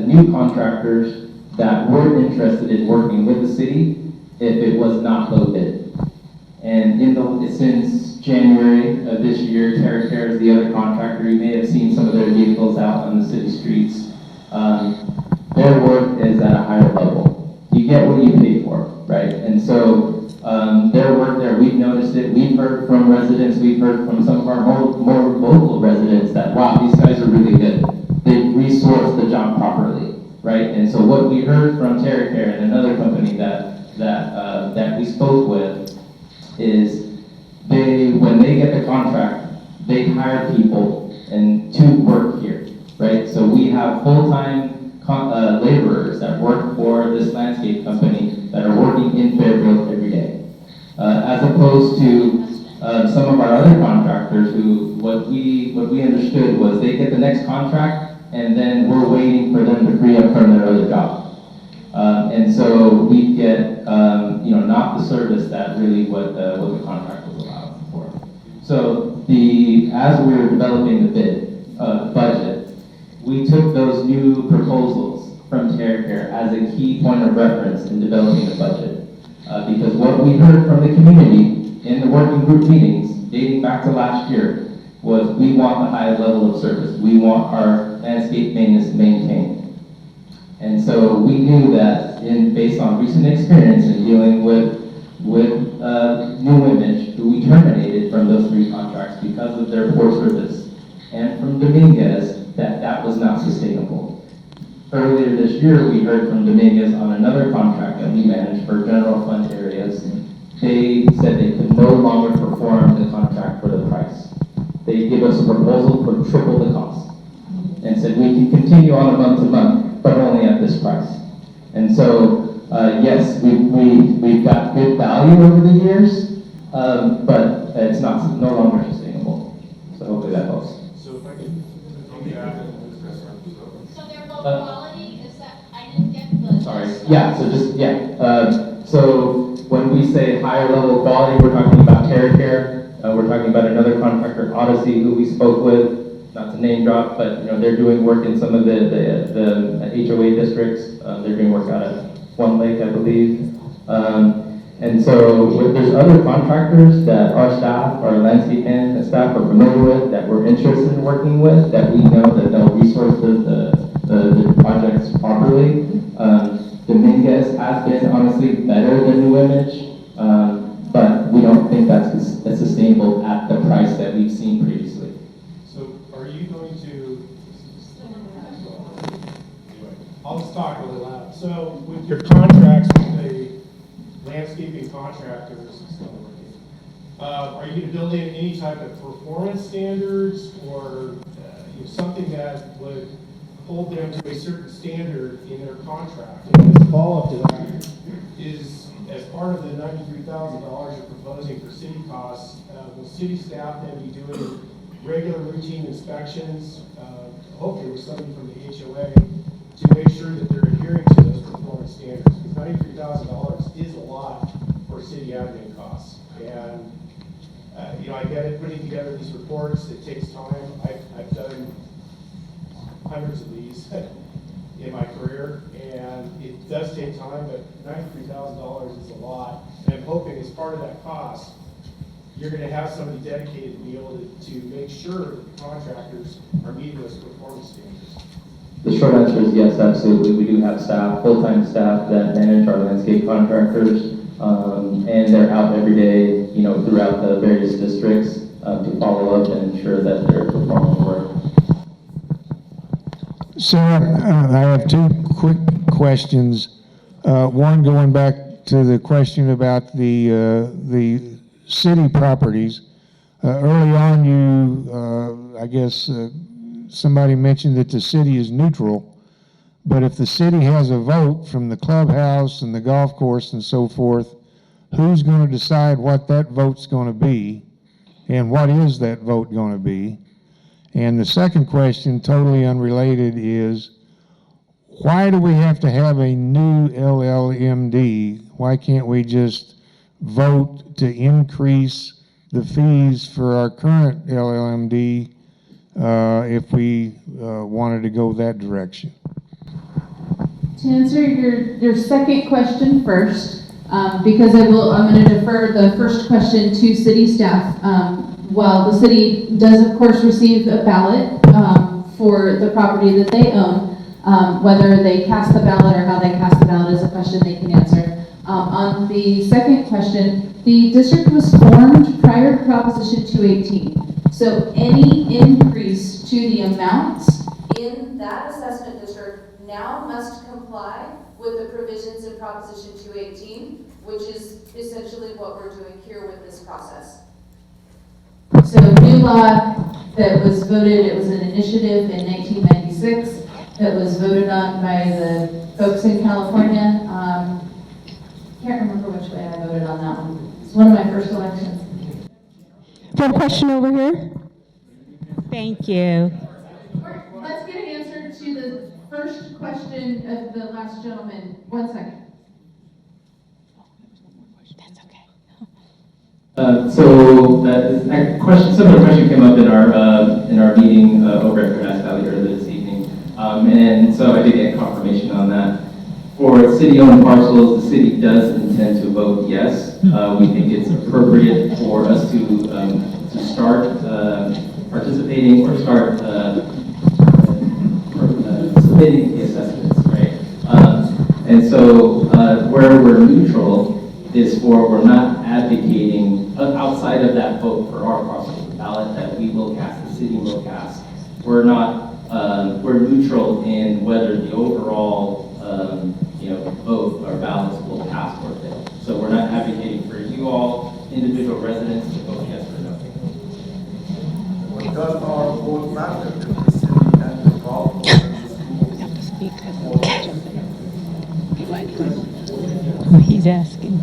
new contractors that were interested in working with the city if it was not low bid. And since January of this year, TerraCare is the other contractor. You may have seen some of their vehicles out on the city streets. Their work is at a higher level. You get what you pay for, right? And so their work there, we've noticed it. We've heard from residents, we've heard from some of our more local residents that, wow, these guys are really good. They resource the job properly, right? And so what we heard from TerraCare and another company that we spoke with is when they get the contract, they hire people to work here, right? So we have full-time laborers that work for this landscape company that are working in Fairfield every day. As opposed to some of our other contractors who, what we understood was they get the next contract and then we're waiting for them to free up from their other job. And so we get, not the service that really what the contract was allowed for. So as we were developing the budget, we took those new proposals from TerraCare as a key point of reference in developing the budget. Because what we heard from the community in the working group meetings dating back to last year was we want the highest level of service. We want our landscape maintenance maintained. And so we knew that based on recent experience in dealing with New Image, who we terminated from those 3 contracts because of their poor service, and from Dominguez, that was not sustainable. Earlier this year, we heard from Dominguez on another contract that we managed for general fund areas. They said they could no longer perform the contract for the price. They gave us a proposal for triple the cost and said we can continue on a month-to-month, but only at this price. And so, yes, we've got good value over the years, but it's no longer sustainable. So hopefully that helps. So if I could, So they're low quality, is that, I didn't get the. Sorry. Yeah, so when we say higher level quality, we're talking about TerraCare. We're talking about another contractor, Odyssey, who we spoke with, not to name drop, but they're doing work in some of the HOA districts. They're doing work out at One Lake, I believe. And so there's other contractors that our staff, our landscape management staff are familiar with, that we're interested in working with, that we know that they'll resource the projects properly. Dominguez has been honestly better than New Image, but we don't think that's sustainable at the price that we've seen previously. So are you going to, I'll just talk a little loud. So with your contracts with the landscaping contractors, are you going to build in any type of performance standards or something that would hold them to a certain standard in their contract? And as a follow-up to that is, as part of the $93,000 you're proposing for city costs, will city staff then be doing regular routine inspections, hopefully with somebody from the HOA, to make sure that they're adhering to those performance standards? Because $93,000 is a lot for city admin costs. And I get it, putting together these reports, it takes time. I've done hundreds of these in my career, and it does take time, but $93,000 is a lot. And I'm hoping as part of that cost, you're going to have somebody dedicated to be able to make sure that the contractors are meeting those performance standards. The short answer is yes, absolutely. We do have staff, full-time staff that manage our landscape contractors, and they're out every day, throughout the various districts to follow up and ensure that they're performing work. Sarah, I have 2 quick questions. One going back to the question about the city properties. Early on, I guess somebody mentioned that the city is neutral, but if the city has a vote from the clubhouse and the golf course and so forth, who's going to decide what that vote's going to be, and what is that vote going to be? And the second question, totally unrelated, is why do we have to have a new LLMD? Why can't we just vote to increase the fees for our current LLMD if we wanted to go that direction? To answer your second question first, because I'm going to defer the first question to city staff. While the city does, of course, receive a ballot for the property that they own, whether they cast the ballot or how they cast the ballot is a question they can answer. On the second question, the district was formed prior to Proposition 218. So any increase to the amounts In that assessment district now must comply with the provisions in Proposition 218, which is essentially what we're doing here with this process. So new law that was voted, it was an initiative in 1996 that was voted on by the folks in California. Can't remember which way I voted on that one. It's one of my first elections. Got a question over here? Thank you. Let's get an answer to the first question of the last gentleman. 1 second. A question, similar question came up in our meeting over at Grass Valley earlier this evening, and so I did get confirmation on that. For city-owned parcels, the city does intend to vote yes. We think it's appropriate for us to start participating or start submitting the assessments, right? And so where we're neutral is for we're not advocating outside of that vote for our parcel ballot that we will cast, the city will cast. We're not, we're neutral in whether the overall, vote or ballots will pass or fail. So we're not advocating for you all, individual residents, to vote yes or no. Does our vote matter if the city and the golf course and the Oh, he's asking.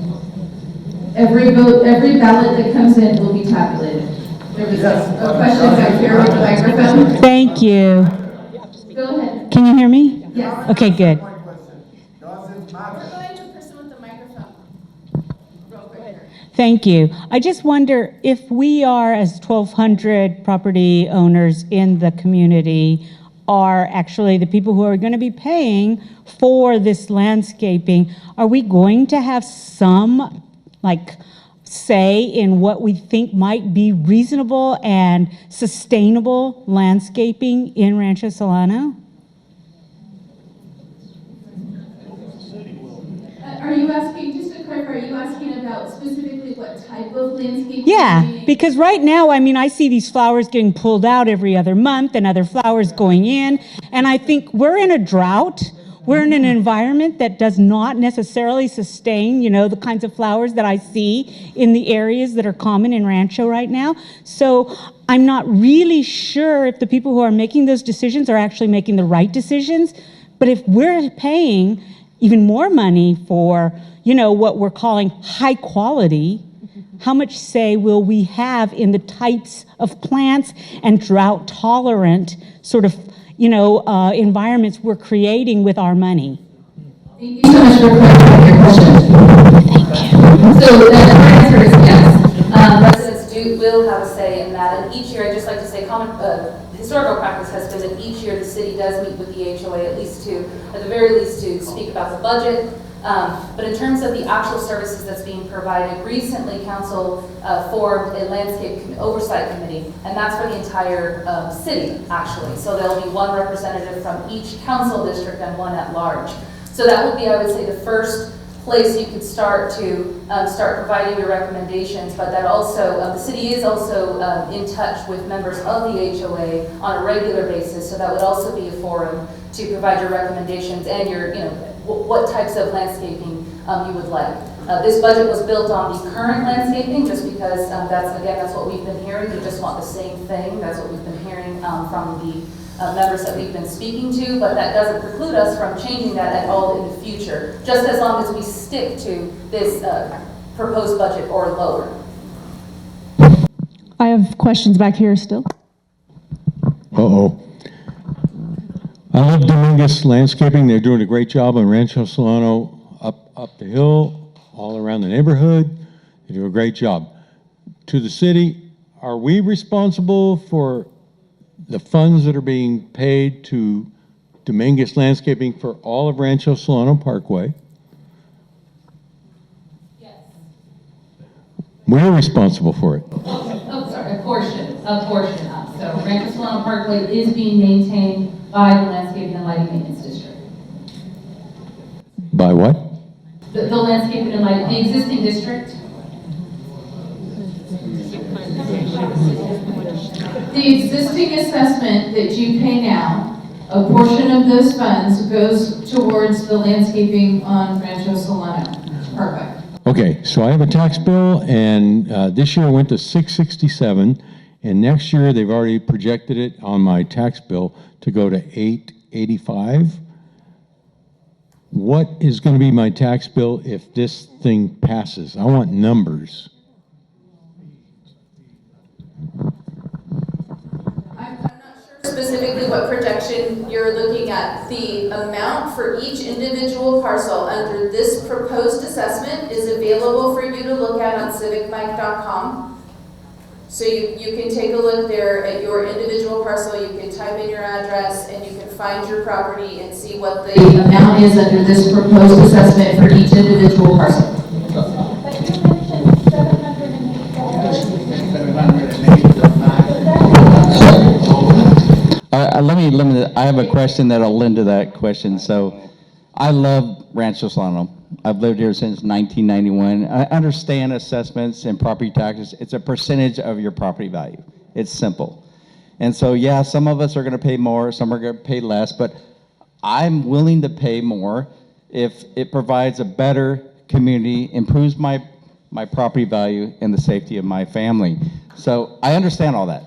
Every vote, every ballot that comes in will be tabulated. There was a question back here with the microphone. Thank you. Go ahead. Can you hear me? Yes. Okay, good. Does it matter? We're going to the person with the microphone. Real quick here. Thank you. I just wonder if we are, as 1,200 property owners in the community, are actually the people who are going to be paying for this landscaping, are we going to have some, say in what we think might be reasonable and sustainable landscaping in Rancho Solano? Are you asking, just to clarify, are you asking about specifically what type of landscaping? Yeah, because right now, I see these flowers getting pulled out every other month and other flowers going in, and I think we're in a drought. We're in an environment that does not necessarily sustain, the kinds of flowers that I see in the areas that are common in Rancho right now. So I'm not really sure if the people who are making those decisions are actually making the right decisions. But if we're paying even more money for, what we're calling high quality, how much say will we have in the types of plants and drought tolerant sort of environments we're creating with our money? Thank you so much for clarifying your question. So the answer is yes. Residents will have a say in that, and each year, I'd just like to say, historical practice has been that each year the city does meet with the HOA at the very least to speak about the budget. But in terms of the actual services that's being provided, recently council formed a landscape oversight committee, and that's for the entire city, actually. So there'll be one representative from each council district and one at large. So that would be, I would say, the first place you could start to start providing your recommendations, but that also, the city is also in touch with members of the HOA on a regular basis, so that would also be a forum to provide your recommendations and your, what types of landscaping you would like. This budget was built on the current landscaping just because that's what we've been hearing. We just want the same thing. That's what we've been hearing from the members that we've been speaking to, but that doesn't preclude us from changing that at all in the future, just as long as we stick to this proposed budget or lower. I have questions back here still. Uh-oh. I love Dominguez Landscaping. They're doing a great job on Rancho Solano, up the hill, all around the neighborhood. They do a great job. To the city, are we responsible for the funds that are being paid to Dominguez Landscaping for all of Rancho Solano Parkway? Yes. We're responsible for it. Oh, sorry, a portion of. So Rancho Solano Parkway is being maintained by the Landscaping and Lighting Maintenance District. By what? The Landscaping and Lighting, the existing district. The existing assessment that you pay now, a portion of those funds goes towards the landscaping on Rancho Solano Parkway. Okay, so I have a tax bill, and this year it went to $667, and next year they've already projected it on my tax bill to go to $885. What is going to be my tax bill if this thing passes? I want numbers. I'm not sure specifically what projection you're looking at. The amount for each individual parcel under this proposed assessment is available for you to look at on civicmike.com. So you can take a look there at your individual parcel, you can type in your address, and you can find your property and see what the amount is under this proposed assessment for each individual parcel. I have a question that'll lend to that question. So I love Rancho Solano. I've lived here since 1991. I understand assessments and property taxes. It's a percentage of your property value. It's simple. And so, yeah, some of us are going to pay more, some are going to pay less, but I'm willing to pay more if it provides a better community, improves my property value and the safety of my family. So I understand all that.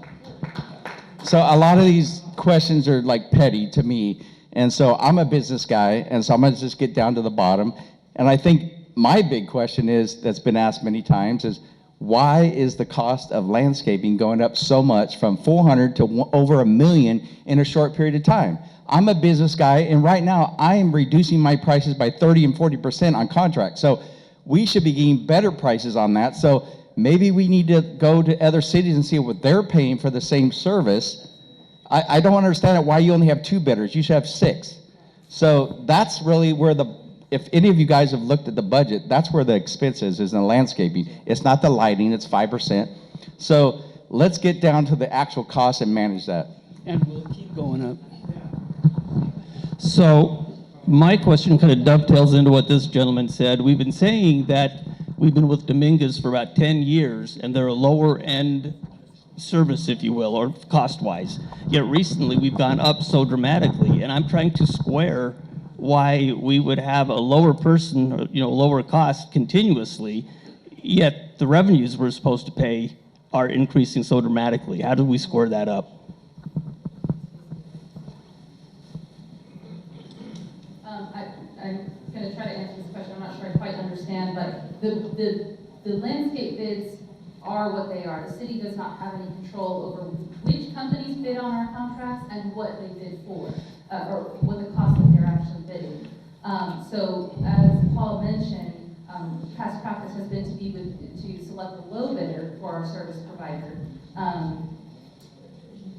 So a lot of these questions are like petty to me. And so I'm a business guy, and so I'm gonna just get down to the bottom. And I think my big question is, that's been asked many times, is why is the cost of landscaping going up so much from 400 to over $1 million in a short period of time? I'm a business guy, and right now I am reducing my prices by 30 and 40% on contracts. So we should be getting better prices on that. So maybe we need to go to other cities and see what they're paying for the same service. I don't understand why you only have 2 bidders. You should have 6. So that's really where if any of you guys have looked at the budget, that's where the expense is in the landscaping. It's not the lighting, it's 5%. So let's get down to the actual cost and manage that. And we'll keep going up. So my question kind of dovetails into what this gentleman said. We've been saying that we've been with Dominguez for about 10 years, and they're a lower end service, if you will, or cost-wise. Yet recently we've gone up so dramatically, and I'm trying to square why we would have a lower person, or, lower cost continuously, yet the revenues we're supposed to pay are increasing so dramatically. How do we square that up? I'm going to try to answer this question. I'm not sure I quite understand, but the landscape bids are what they are. The city does not have any control over which companies bid on our contracts and what they bid for, or what the cost that they're actually bidding. So as Paul mentioned, past practice has been to select the low bidder for our service provider.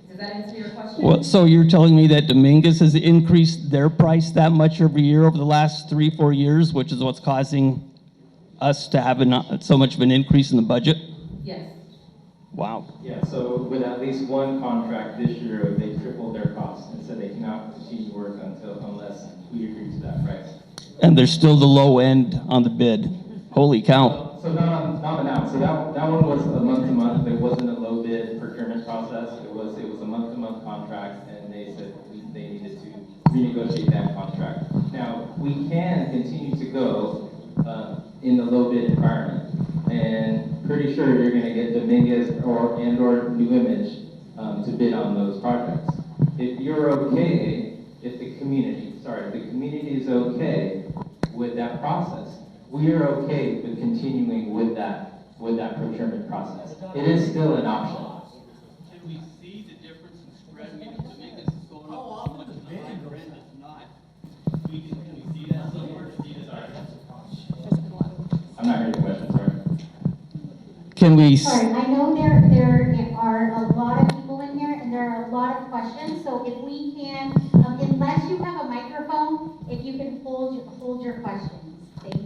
Does that answer your question? Well, so you're telling me that Dominguez has increased their price that much every year over the last 3-4 years, which is what's causing us to have so much of an increase in the budget? Yes. Wow. Yeah, so with at least one contract this year, they tripled their costs and said they cannot continue work unless we agree to that price. And there's still the low end on the bid. Holy cow. So not announced. So that one was a month-to-month. It wasn't a low bid procurement process. It was a month-to-month contract, and they said they needed to renegotiate that contract. Now, we can continue to go in the low bid environment, and pretty sure you're going to get Dominguez or New Image to bid on those projects. If you're okay, if the community is okay with that process, we are okay with continuing with that procurement process. It is still an option. Can we see the difference in spread? Maybe Dominguez is going up so much and the higher end is not. Can we see that somewhere? I'm not hearing the question, sorry. Can we? Sorry, I know there are a lot of people in here and there are a lot of questions, so if we can, unless you have a microphone, if you can hold your questions. Thank you.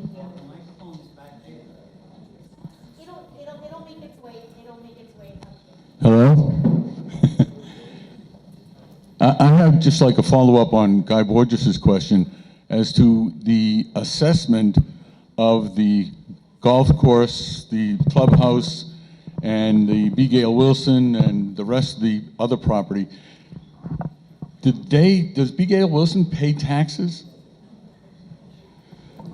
It'll make its way. Hello? I have just like a follow-up on Guy Borges's question as to the assessment of the golf course, the clubhouse, and the B. Gale Wilson, and the rest of the other property. Does B. Gale Wilson pay taxes?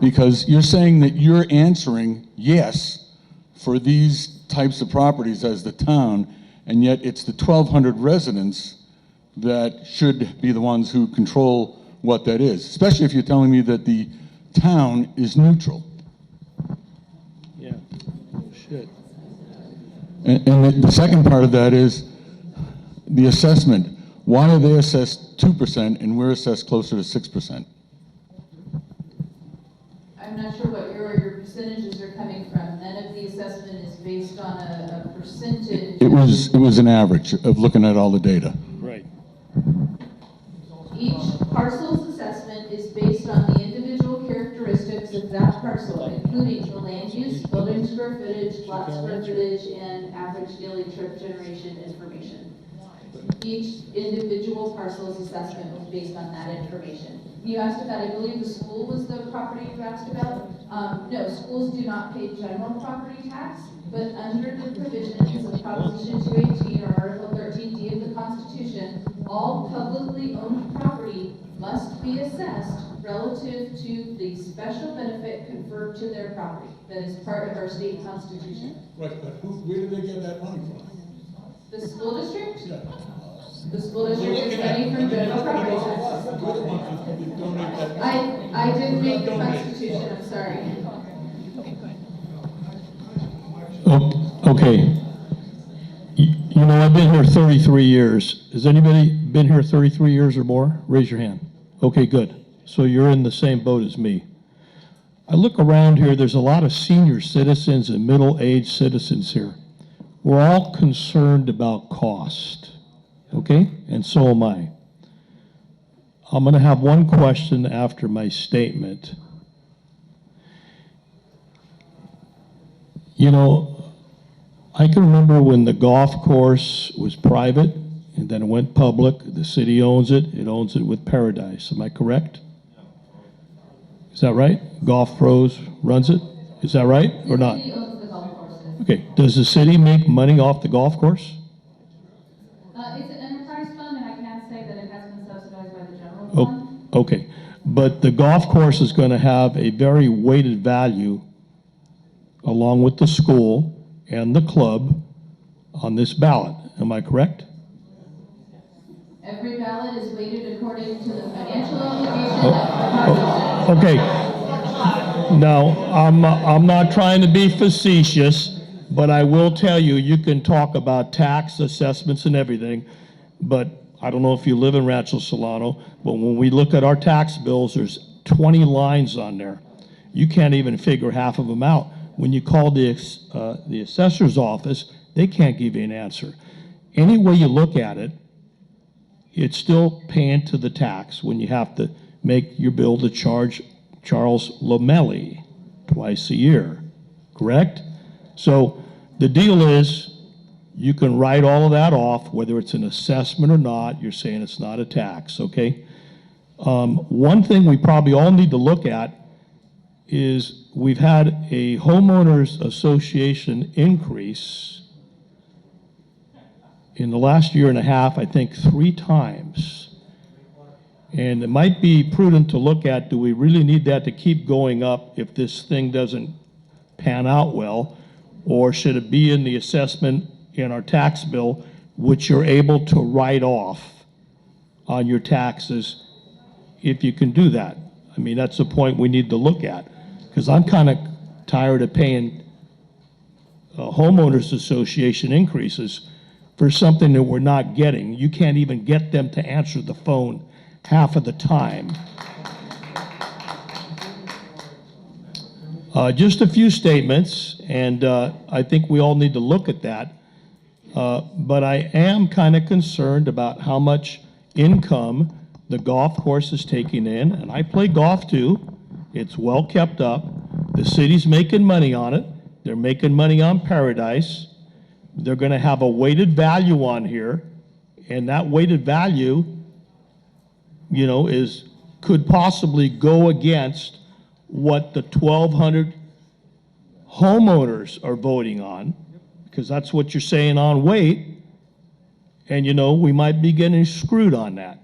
Because you're saying that you're answering yes for these types of properties as the town, and yet it's the 1,200 residents that should be the ones who control what that is, especially if you're telling me that the town is neutral. Yeah. Oh, shit. And the second part of that is the assessment. Why are they assessed 2% and we're assessed closer to 6%? I'm not sure what your percentages are coming from. None of the assessment is based on a percentage. It was an average of looking at all the data. Right. Each parcel's assessment is based on the individual characteristics of that parcel, including the land use, building square footage, lot square footage, and average daily trip generation information. Each individual parcel's assessment was based on that information. You asked about, I believe the school was the property you asked about. No, schools do not pay general property tax, but under the provisions of Proposition 218 or Article 13D of the Constitution, all publicly owned property must be assessed relative to the special benefit conferred to their property. That is part of our state constitution. Right, but where did they get that money from? The school district? Yeah. The school district is money from general property taxes. I didn't make the constitution, I'm sorry. Okay. You know, I've been here 33 years. Has anybody been here 33 years or more? Raise your hand. Okay, good. So you're in the same boat as me. I look around here, there's a lot of senior citizens and middle-aged citizens here. We're all concerned about cost, okay? And so am I. I'm going to have one question after my statement. You know, I can remember when the golf course was private and then it went public. The city owns it. It owns it with Paradise. Am I correct? Is that right? Golf Pros runs it? Is that right or not? The city owns the golf courses. Okay. Does the city make money off the golf course? It's an enterprise fund, and I can't say that it has been subsidized by the general fund. Okay. But the golf course is going to have a very weighted value along with the school and the club on this ballot. Am I correct? Every ballot is weighted according to the financial obligation of the proposition. Okay. Now, I'm not trying to be facetious, but I will tell you, you can talk about tax assessments and everything, but I don't know if you live in Rancho Solano, but when we look at our tax bills, there's 20 lines on there. You can't even figure half of them out. When you call the assessor's office, they can't give you an answer. Any way you look at it, it's still paying to the tax when you have to make your bill to charge Charles Lamelli twice a year, correct? So the deal is you can write all of that off, whether it's an assessment or not. You're saying it's not a tax, okay? One thing we probably all need to look at is we've had a homeowners association increase in the last year and a half, I think 3 times. And it might be prudent to look at, do we really need that to keep going up if this thing doesn't pan out well? Or should it be in the assessment in our tax bill, which you're able to write off on your taxes if you can do that? I mean, that's the point we need to look at. Because I'm kind of tired of paying homeowners association increases for something that we're not getting. You can't even get them to answer the phone half of the time. Just a few statements, and I think we all need to look at that. But I am kind of concerned about how much income the golf course is taking in, and I play golf too. It's well kept up. The city's making money on it. They're making money on Paradise. They're going to have a weighted value on here, and that weighted value, you know, could possibly go against what the 1,200 homeowners are voting on, because that's what you're saying on weight, and you know, we might be getting screwed on that.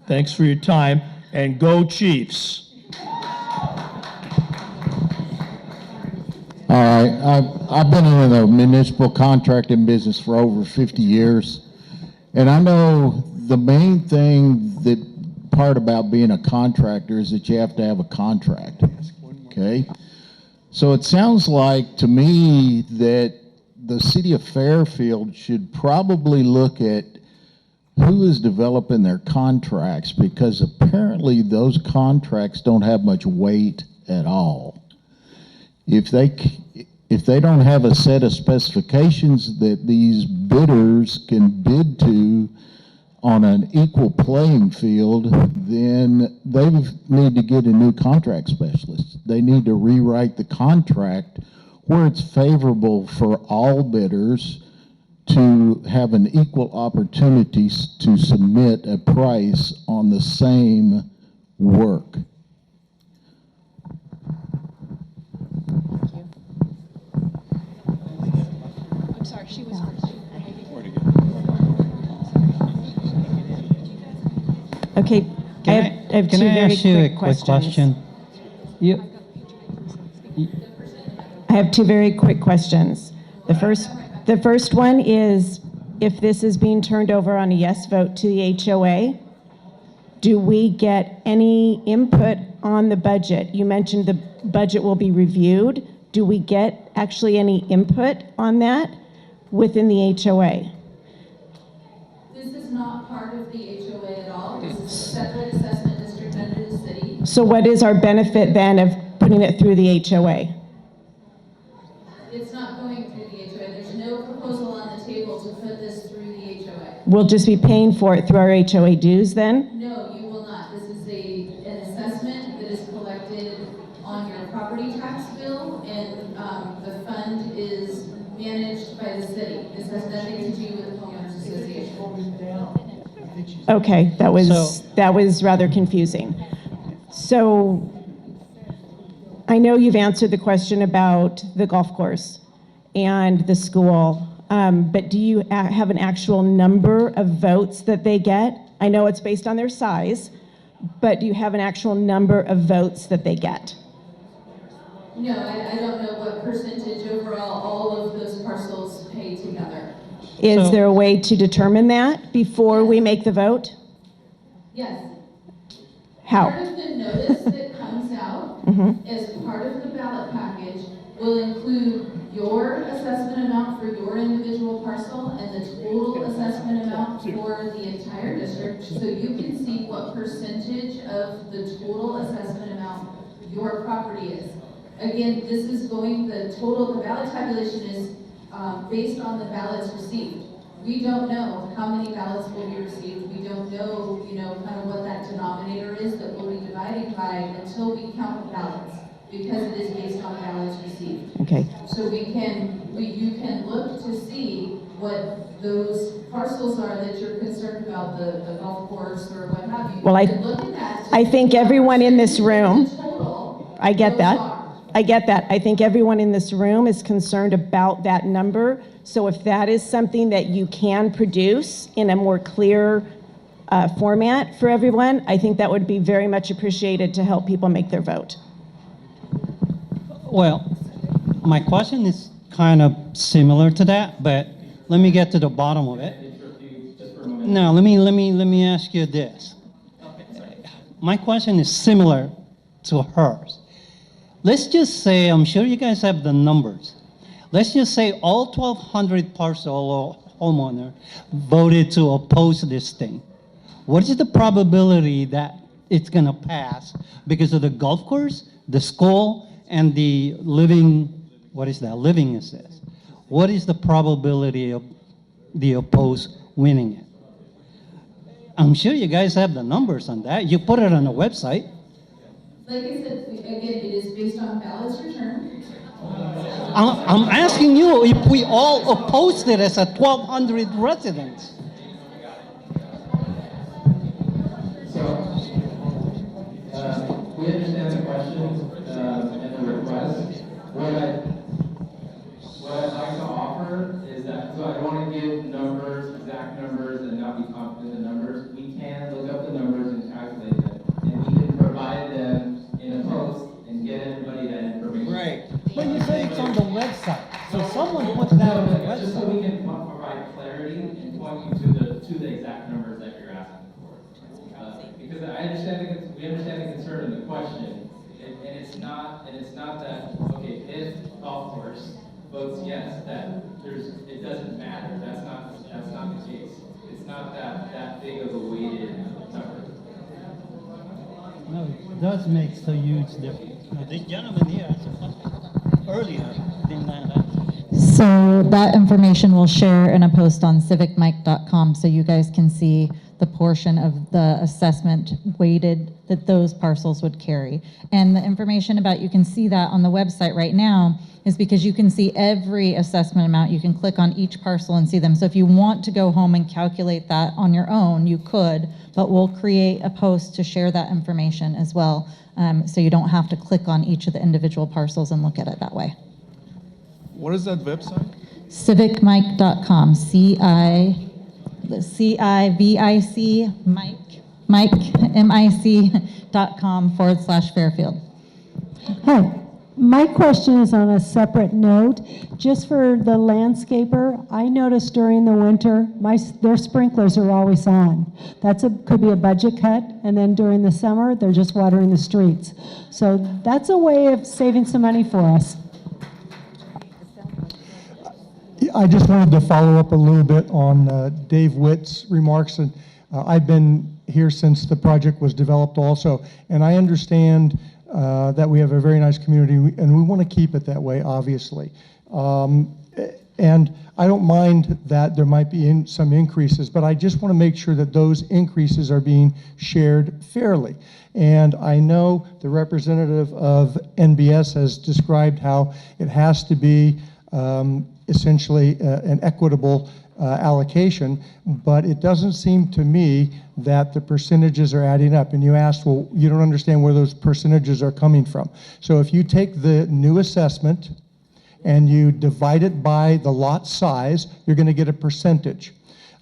Thanks for your time, and go Chiefs. All right, I've been in the municipal contracting business for over 50 years, and I know the main thing part about being a contractor is that you have to have a contract, okay? So it sounds like to me that the city of Fairfield should probably look at who is developing their contracts? Because apparently those contracts don't have much weight at all. If they don't have a set of specifications that these bidders can bid to on an equal playing field, then they need to get a new contract specialist. They need to rewrite the contract where it's favorable for all bidders to have an equal opportunity to submit a price on the same work. I'm sorry, she was first. Okay, I have two very quick questions. I have two very quick questions. The first one is, if this is being turned over on a yes vote to the HOA, do we get any input on the budget? You mentioned the budget will be reviewed. Do we get actually any input on that within the HOA? This is not part of the HOA at all. This is a separate assessment district under the city. So what is our benefit then of putting it through the HOA? It's not going through the HOA. There's no proposal on the table to put this through the HOA. We'll just be paying for it through our HOA dues then? No, you will not. This is an assessment that is collected on your property tax bill, and the fund is managed by the city. This has nothing to do with the homeowners association. Okay, that was rather confusing. So I know you've answered the question about the golf course and the school, but do you have an actual number of votes that they get? I know it's based on their size, but do you have an actual number of votes that they get? No, I don't know what percentage overall all of those parcels pay together. Is there a way to determine that before we make the vote? Yes. How? Part of the notice that comes out as part of the ballot package will include your assessment amount for your individual parcel and the total assessment amount for the entire district, so you can see what percentage of the total assessment amount your property is. Again, this is the ballot tabulation is based on the ballots received. We don't know how many ballots will be received. We don't know, kind of what that denominator is that we'll be dividing by until we count the ballots, because it is based on ballots received. Okay. So you can look to see what those parcels are that you're concerned about, the golf course or what have you. Well, You can look at that to I think everyone in this room, total. I get that. I get that. I think everyone in this room is concerned about that number. So if that is something that you can produce in a more clear format for everyone, I think that would be very much appreciated to help people make their vote. Well, my question is kind of similar to that, but let me get to the bottom of it. Now, let me ask you this. My question is similar to hers. Let's just say, I'm sure you guys have the numbers. Let's just say all 1,200 parcel homeowner voted to oppose this thing. What is the probability that it's gonna pass because of the golf course, the school, and the living, what is that, living assist? What is the probability of the opposed winning it? I'm sure you guys have the numbers on that. You put it on the website. Like I said, again, it is based on ballots returned. I'm asking you if we all opposed it as a 1,200 residents. We understand the question and the request. What I'd like to offer is that, so I don't want to give numbers, exact numbers, and not be confident in the numbers. We can look up the numbers and calculate them, and we can provide them in a post and get everybody that information. Right. But you say it's on the website, so someone puts that on the website. Just so we can provide clarity and point you to the exact numbers that you're asking for. Because we understand the concern and the question, and it's not that, okay, if golf course votes yes, that it doesn't matter. That's not the case. It's not that that big of a weighted number. No, it does make a huge difference. Now, this gentleman here asked a question earlier, didn't land that. So that information we'll share in a post on civicmike.com so you guys can see the portion of the assessment weighted that those parcels would carry. And the information about, you can see that on the website right now, is because you can see every assessment amount. You can click on each parcel and see them. So if you want to go home and calculate that on your own, you could, but we'll create a post to share that information as well. So you don't have to click on each of the individual parcels and look at it that way. What is that website? Civicmike.com, C-I-V-I-C, Mike, M-I-C.com /Fairfield. Hi. My question is on a separate note. Just for the landscaper, I noticed during the winter, their sprinklers are always on. Could be a budget cut, and then during the summer, they're just watering the streets. So that's a way of saving some money for us. I just wanted to follow up a little bit on Dave Witt's remarks. And I've been here since the project was developed also, and I understand that we have a very nice community, and we want to keep it that way, obviously. And I don't mind that there might be some increases, but I just want to make sure that those increases are being shared fairly. And I know the representative of NBS has described how it has to be essentially an equitable allocation, but it doesn't seem to me that the percentages are adding up. And you asked, well, you don't understand where those percentages are coming from. So if you take the new assessment and you divide it by the lot size, you're going to get a percentage.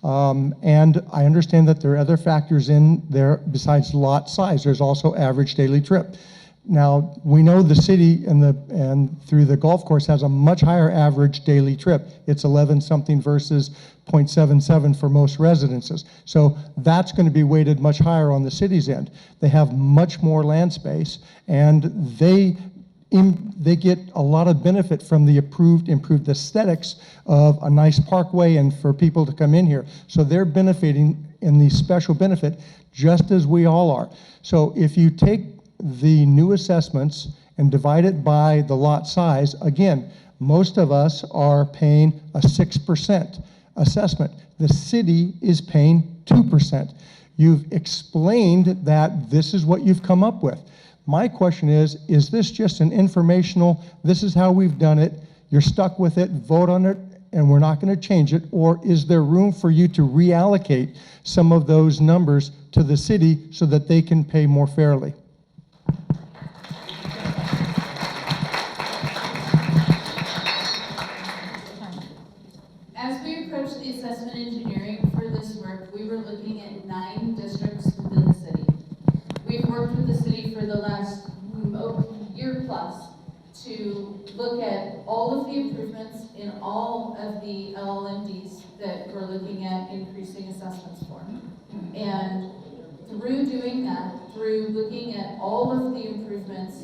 And I understand that there are other factors in there besides lot size. There's also average daily trip. Now, we know the city and through the golf course has a much higher average daily trip. It's 11 something versus 0.77 for most residences. So that's going to be weighted much higher on the city's end. They have much more land space, and they get a lot of benefit from the improved aesthetics of a nice parkway and for people to come in here. So they're benefiting in the special benefit just as we all are. So if you take the new assessments and divide it by the lot size, again, most of us are paying a 6% assessment. The city is paying 2%. You've explained that this is what you've come up with. My question is this just an informational, this is how we've done it, you're stuck with it, vote on it, and we're not going to change it, or is there room for you to reallocate some of those numbers to the city so that they can pay more fairly? As we approach the assessment engineering for this work, we were looking at 9 districts within the city. We've worked with the city for the last year plus to look at all of the improvements in all of the LLMDs that we're looking at increasing assessments for. And through doing that, through looking at all of the improvements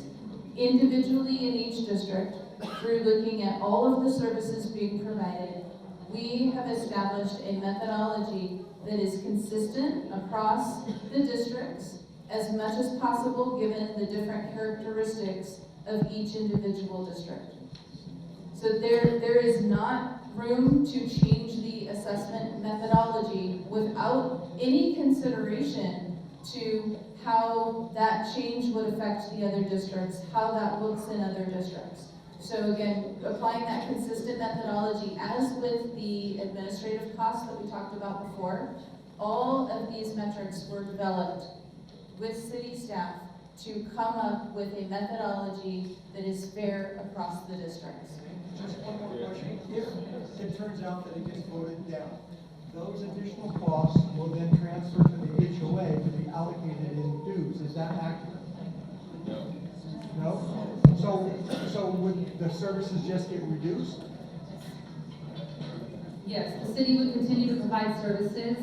individually in each district, through looking at all of the services being provided, we have established a methodology that is consistent across the districts as much as possible given the different characteristics of each individual district. So there is not room to change the assessment methodology without any consideration to how that change would affect the other districts, how that looks in other districts. So again, applying that consistent methodology, as with the administrative costs that we talked about before, all of these metrics were developed with city staff to come up with a methodology that is fair across the districts. Just one more question. If it turns out that it gets voted down, those additional costs will then transfer to the HOA to be allocated in dues. Is that accurate? No. No? So would the services just get reduced? Yes, the city would continue to provide services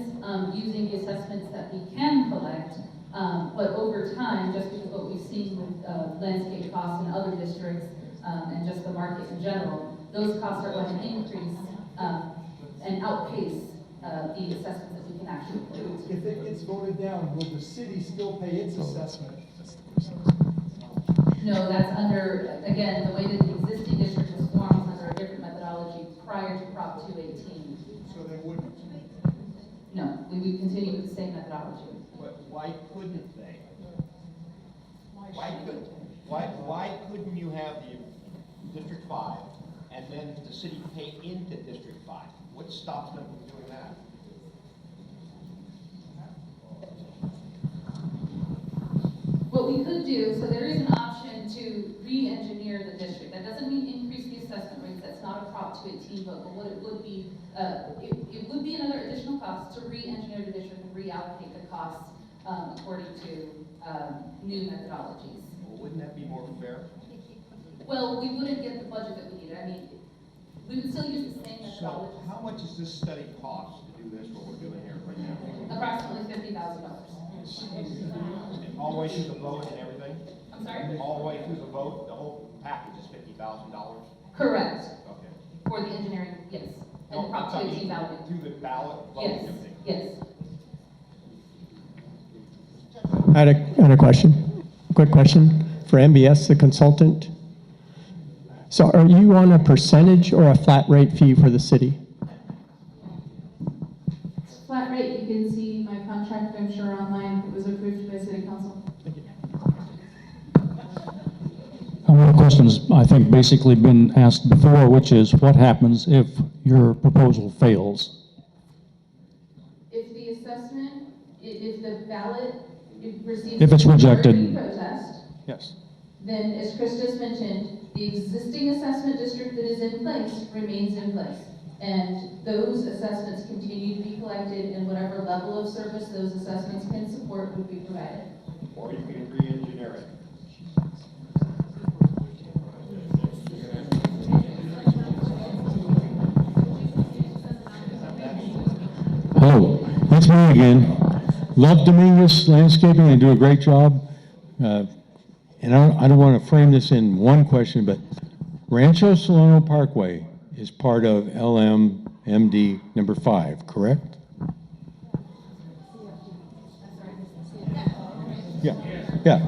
using the assessments that we can collect, but over time, just because what we've seen with landscape costs in other districts and just the market in general, those costs are going to increase and outpace the assessments that we can actually do. If it gets voted down, will the city still pay its assessment? No, that's under, again, the way that the existing district was formed was under a different methodology prior to Prop 218. So they wouldn't. No, we would continue with the same methodology. But why couldn't they? Why couldn't you have the District 5 and then the city pay into District 5? What stops them from doing that? What we could do, so there is an option to re-engineer the district. That doesn't mean increase the assessment rates, that's not a Prop 218 vote, but what it would be, it would be another additional cost to re-engineer the district and reallocate the costs according to new methodologies. Well, wouldn't that be more fair? Well, we wouldn't get the budget that we needed. I mean, we would still use the same methodology. So how much does this study cost to do this, what we're doing here right now? Approximately $50,000. All the way through the vote and everything? I'm sorry? All the way through the vote, the whole package is $50,000? Correct. Okay. For the engineering, yes. And No, the Prop I'm talking 218 ballot. through the ballot vote Yes, and everything? yes. I had a question, quick question for MBS, the consultant. So are you on a percentage or a flat rate fee for the city? Flat rate, you can see my contract, I'm sure, online. It was approved by City Council. One of the questions I think basically been asked before, which is what happens if your proposal fails? If the assessment, if the ballot receives If it's rejected. majority protest, Yes. then as Chris just mentioned, the existing assessment district that is in place remains in place. And those assessments continue to be collected, and whatever level of service those assessments can support would be provided. Or you can re-engineer it. Hello, it's me again. Love Dominguez Landscaping, they do a great job. And I don't want to frame this in one question, but Rancho Solano Parkway is part of LLMD number 5, correct? Yeah.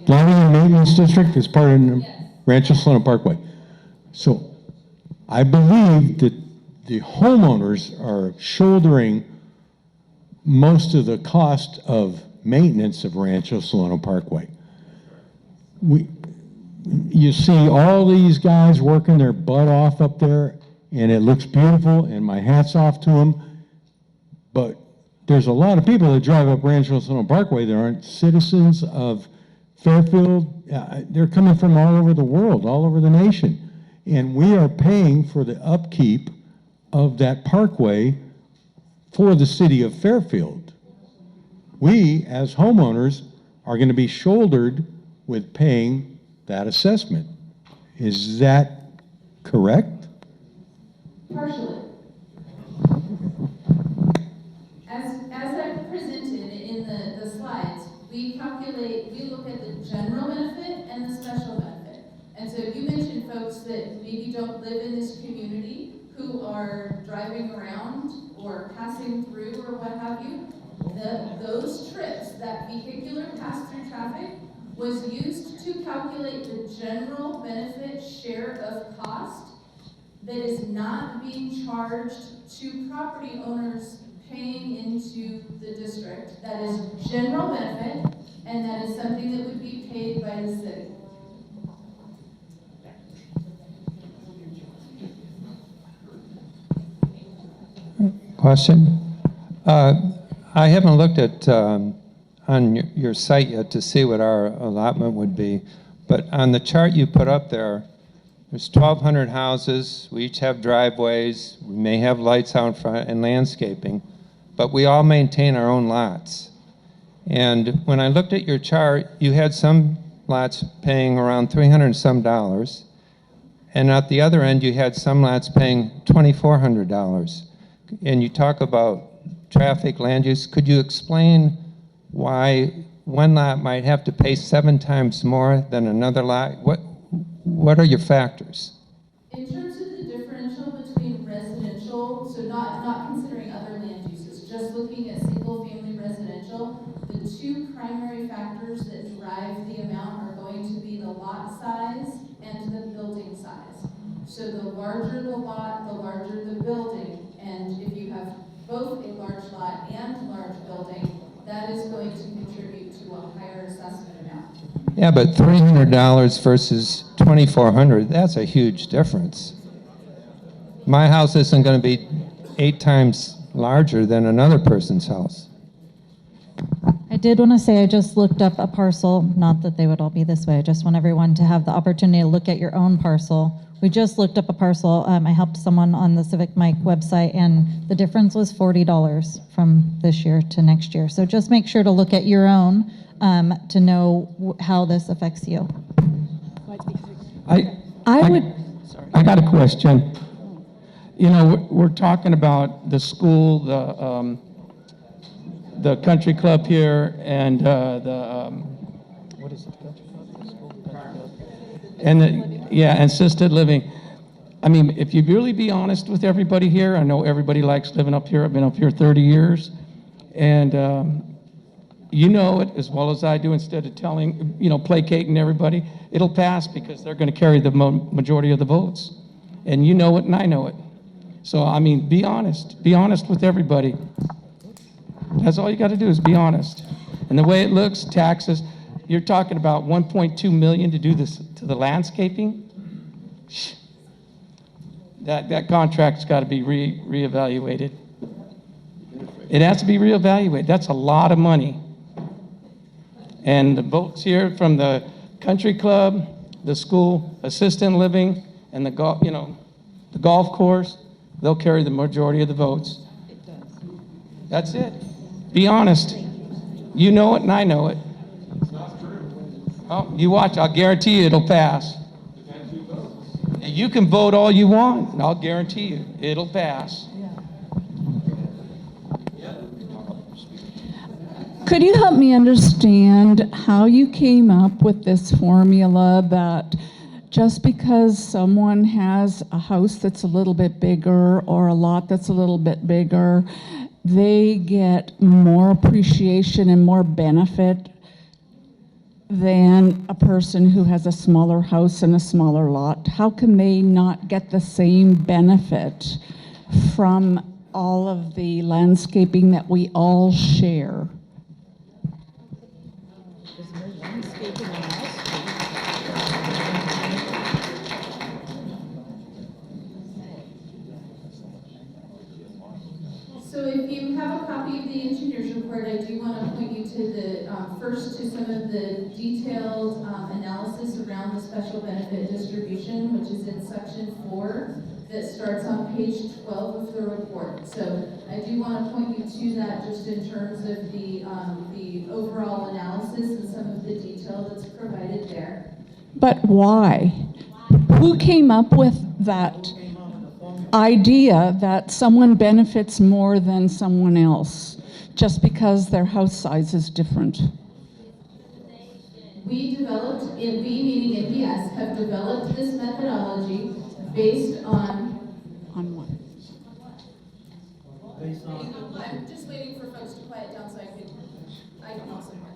Planning and Maintenance District is part of Rancho Solano Parkway. So I believe that the homeowners are shouldering most of the cost of maintenance of Rancho Solano Parkway. You see all these guys working their butt off up there, and it looks beautiful, and my hat's off to them. But there's a lot of people that drive up Rancho Solano Parkway that aren't citizens of Fairfield. They're coming from all over the world, all over the nation. And we are paying for the upkeep of that parkway for the city of Fairfield. We, as homeowners, are going to be shouldered with paying that assessment. Is that correct? Partially. As I presented in the slides, we look at the general benefit and the special benefit. And so you mentioned folks that maybe don't live in this community who are driving around or passing through or what have you. Those trips, that vehicular pass-through traffic, was used to calculate the general benefit share of cost that is not being charged to property owners paying into the district. That is general benefit, and that is something that would be paid by the city. Question? I haven't looked at on your site yet to see what our allotment would be, but on the chart you put up there, there's 1,200 houses. We each have driveways. We may have lights out front and landscaping, but we all maintain our own lots. And when I looked at your chart, you had some lots paying around $300 and some, and at the other end, you had some lots paying $2,400. And you talk about traffic, land use. Could you explain why one lot might have to pay 7 times more than another lot? What are your factors? In terms of the differential between residential, so not considering other land uses, just looking looking at single-family residential, the two primary factors that drive the amount are going to be the lot size and the building size. So the larger the lot, the larger the building, and if you have both a large lot and large building, that is going to contribute to a higher assessment amount. Yeah, but $300 versus $2,400, that's a huge difference. My house isn't going to be 8 times larger than another person's house. I did want to say I just looked up a parcel, not that they would all be this way. I just want everyone to have the opportunity to look at your own parcel. We just looked up a parcel. I helped someone on the Civic Mike website, and the difference was $40 from this year to next year. So just make sure to look at your own to know how this affects you. I got a question. You know, we're talking about the school, the country club here, and what is it? And assisted living. I mean, if you really be honest with everybody here, I know everybody likes living up here. I've been up here 30 years, and you know it as well as I do. Instead of telling, placating everybody, it'll pass because they're going to carry the majority of the votes, and you know it, and I know it. So I mean, be honest. Be honest with everybody. That's all you got to do is be honest. And the way it looks, taxes. You're talking about 1.2 million to do this to the landscaping. That contract's got to be reevaluated. It has to be reevaluated. That's a lot of money. And the votes here from the country club, the school, assisted living, and the golf course, they'll carry the majority of the votes. That's it. Be honest. You know it, and I know it. Oh, you watch. I'll guarantee you it'll pass. You can vote all you want, and I'll guarantee you it'll pass. Could you help me understand how you came up with this formula that just because someone has a house that's a little bit bigger or a lot that's a little bit bigger, they get more appreciation and more benefit than a person who has a smaller house and a smaller lot? How can they not get the same benefit from all of the landscaping that we all share? So if you have a copy of the engineer's report, I do want to point you to the first to some of the detailed analysis around the special benefit distribution, which is in section 4, that starts on page 12 of the report. So I do want to point you to that just in terms of the overall analysis and some of the detail that's provided there. But why? Who came up with that idea that someone benefits more than someone else just because their house size is different? We developed, we meaning NPS, have developed this methodology based on what? I'm just waiting for folks to quiet down so I can also hear.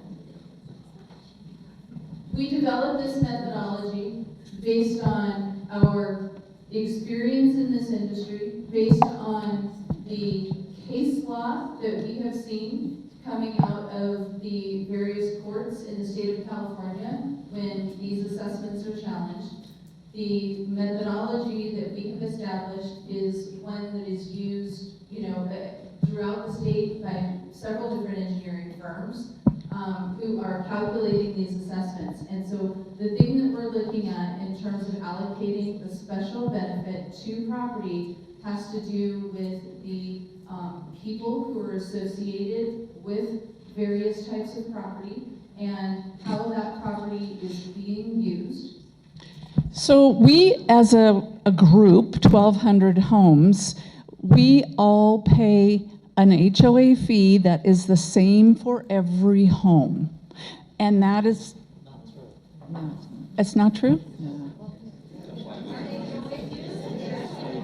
We developed this methodology based on our experience in this industry, based on the case law that we have seen coming out of the various courts in the state of California when these assessments are challenged. The methodology that we have established is one that is used, throughout the state by several different engineering firms who are calculating these assessments. And so the thing that we're looking at in terms of allocating the special benefit to property has to do with the people who are associated with various types of property and how that property is being used. So we, as a group, 1,200 homes, we all pay an HOA fee that is the same for every home. And that is... It's not true?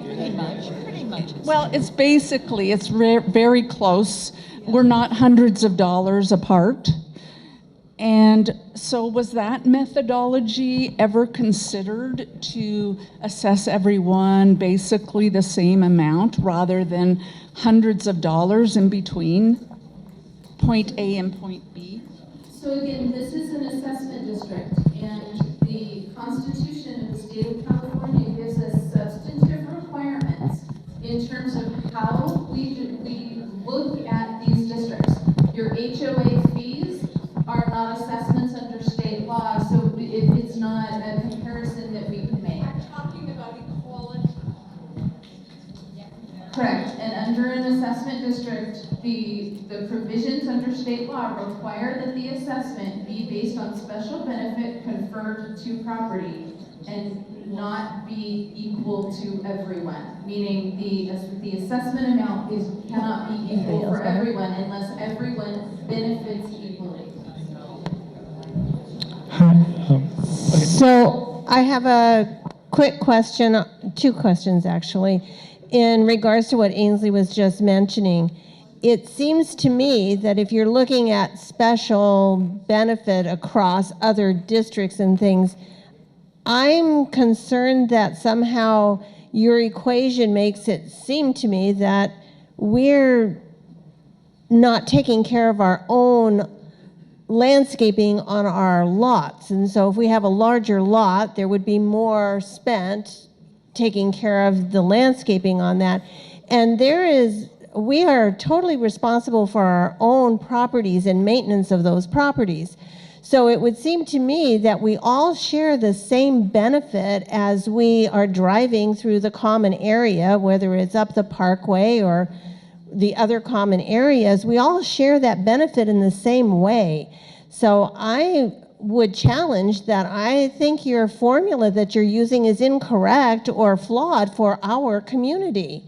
Pretty much. Well, it's basically, it's very close. were not hundreds of dollars apart. And so was that methodology ever considered to assess everyone basically the same amount rather than hundreds of dollars in between point A and point B? So again, this is an assessment district, and the Constitution of the state of California gives us substantive requirements in terms of how we look at these districts. Your HOA fees are not assessments under state law, so it's not a comparison that we can make. I'm talking about equality. Correct, and under an assessment district, the provisions under state law require that the assessment be based on special benefit conferred to property and not be equal to everyone, meaning the assessment amount cannot be equal for everyone unless everyone benefits equally. So I have a quick question, two questions actually, in regards to what Ainsley was just mentioning. It seems to me that if you're looking at special benefit across other districts and things, I'm concerned that somehow your equation makes it seem to me that we're not taking care of our own landscaping on our lots. And so if we have a larger lot, there would be more spent taking care of the landscaping on that. And we are totally responsible for our own properties and maintenance of those properties. So it would seem to me that we all share the same benefit as we are driving through the common area, whether it's up the parkway or the other common areas. We all share that benefit in the same way. So I would challenge that. I think your formula that you're using is incorrect or flawed for our community.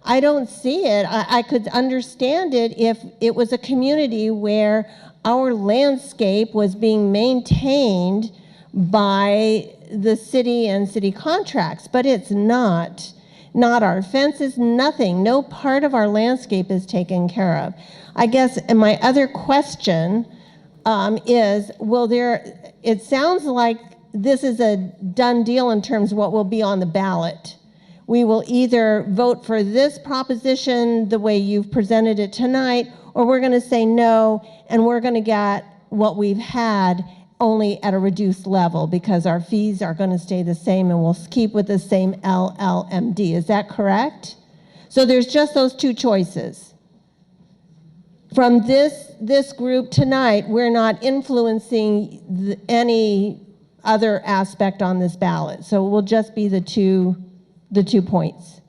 I don't see it. I could understand it if it was a community where our landscape was being maintained by the city and city contracts, but it's not. Not our fences, nothing. No part of our landscape is taken care of. I guess, and my other question is, it sounds like this is a done deal in terms of what will be on the ballot. We will either vote for this proposition the way you've presented it tonight, or we're going to say no, and we're going to get what we've had only at a reduced level because our fees are going to stay the same and we'll keep with the same LLMD. Is that correct? So there's just those two choices. From this group tonight, we're not influencing any other aspect on this ballot. So it will just be the two points.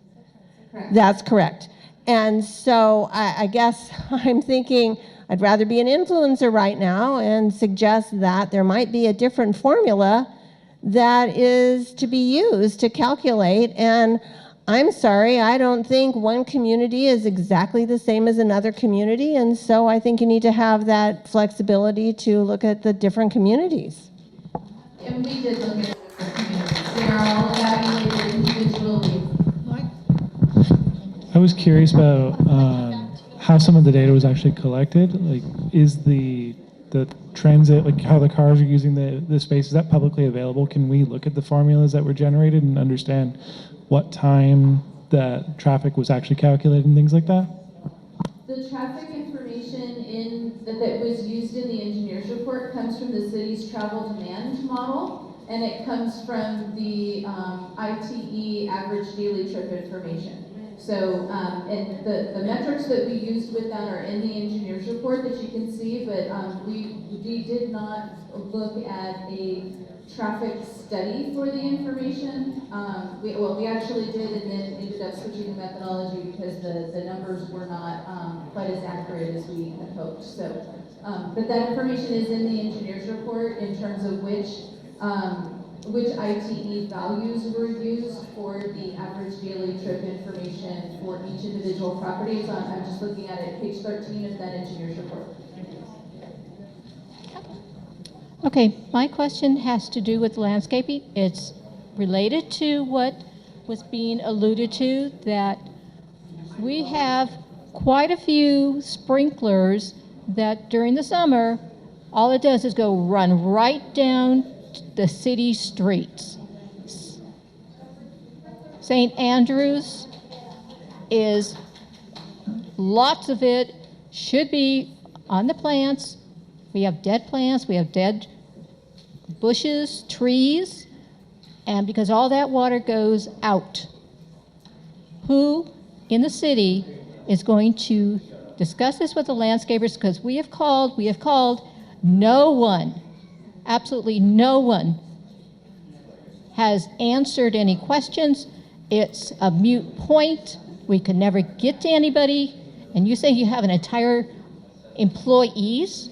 Correct. That's correct. And so I guess I'm thinking I'd rather be an influencer right now and suggest that there might be a different formula that is to be used to calculate. And I'm sorry, I don't think one community is exactly the same as another community. And so I think you need to have that flexibility to look at the different communities. And we did look at the communities. They are all evaluated individually. I was curious about how some of the data was actually collected. Like, is the transit, like how the cars are using the space, is that publicly available? Can we look at the formulas that were generated and understand what time that traffic was actually calculated and things like that? The traffic information that was used in the engineer's report comes from the city's travel demand model, and it comes from the ITE average daily trip information. So, and the metrics that we used with that are in the engineer's report that you can see, but we did not look at a traffic study for the information. We actually did, and then ended up switching the methodology because the numbers were not quite as accurate as we had hoped. So, but that information is in the engineer's report in terms of which ITE values were used for the average daily trip information for each individual property. So I'm just looking at it, page 13 of that engineer's report. Okay, my question has to do with landscaping. It's related to what was being alluded to, that we have quite a few sprinklers that during the summer, all it does is go run right down the city streets. St. Andrews is, lots of it should be on the plants. We have dead plants, we have dead bushes, trees, and because all that water goes out. Who in the city is going to discuss this with the landscapers? Because we have called, no one, absolutely no one has answered any questions. It's a moot point. We could never get to anybody. And you say you have an entire employees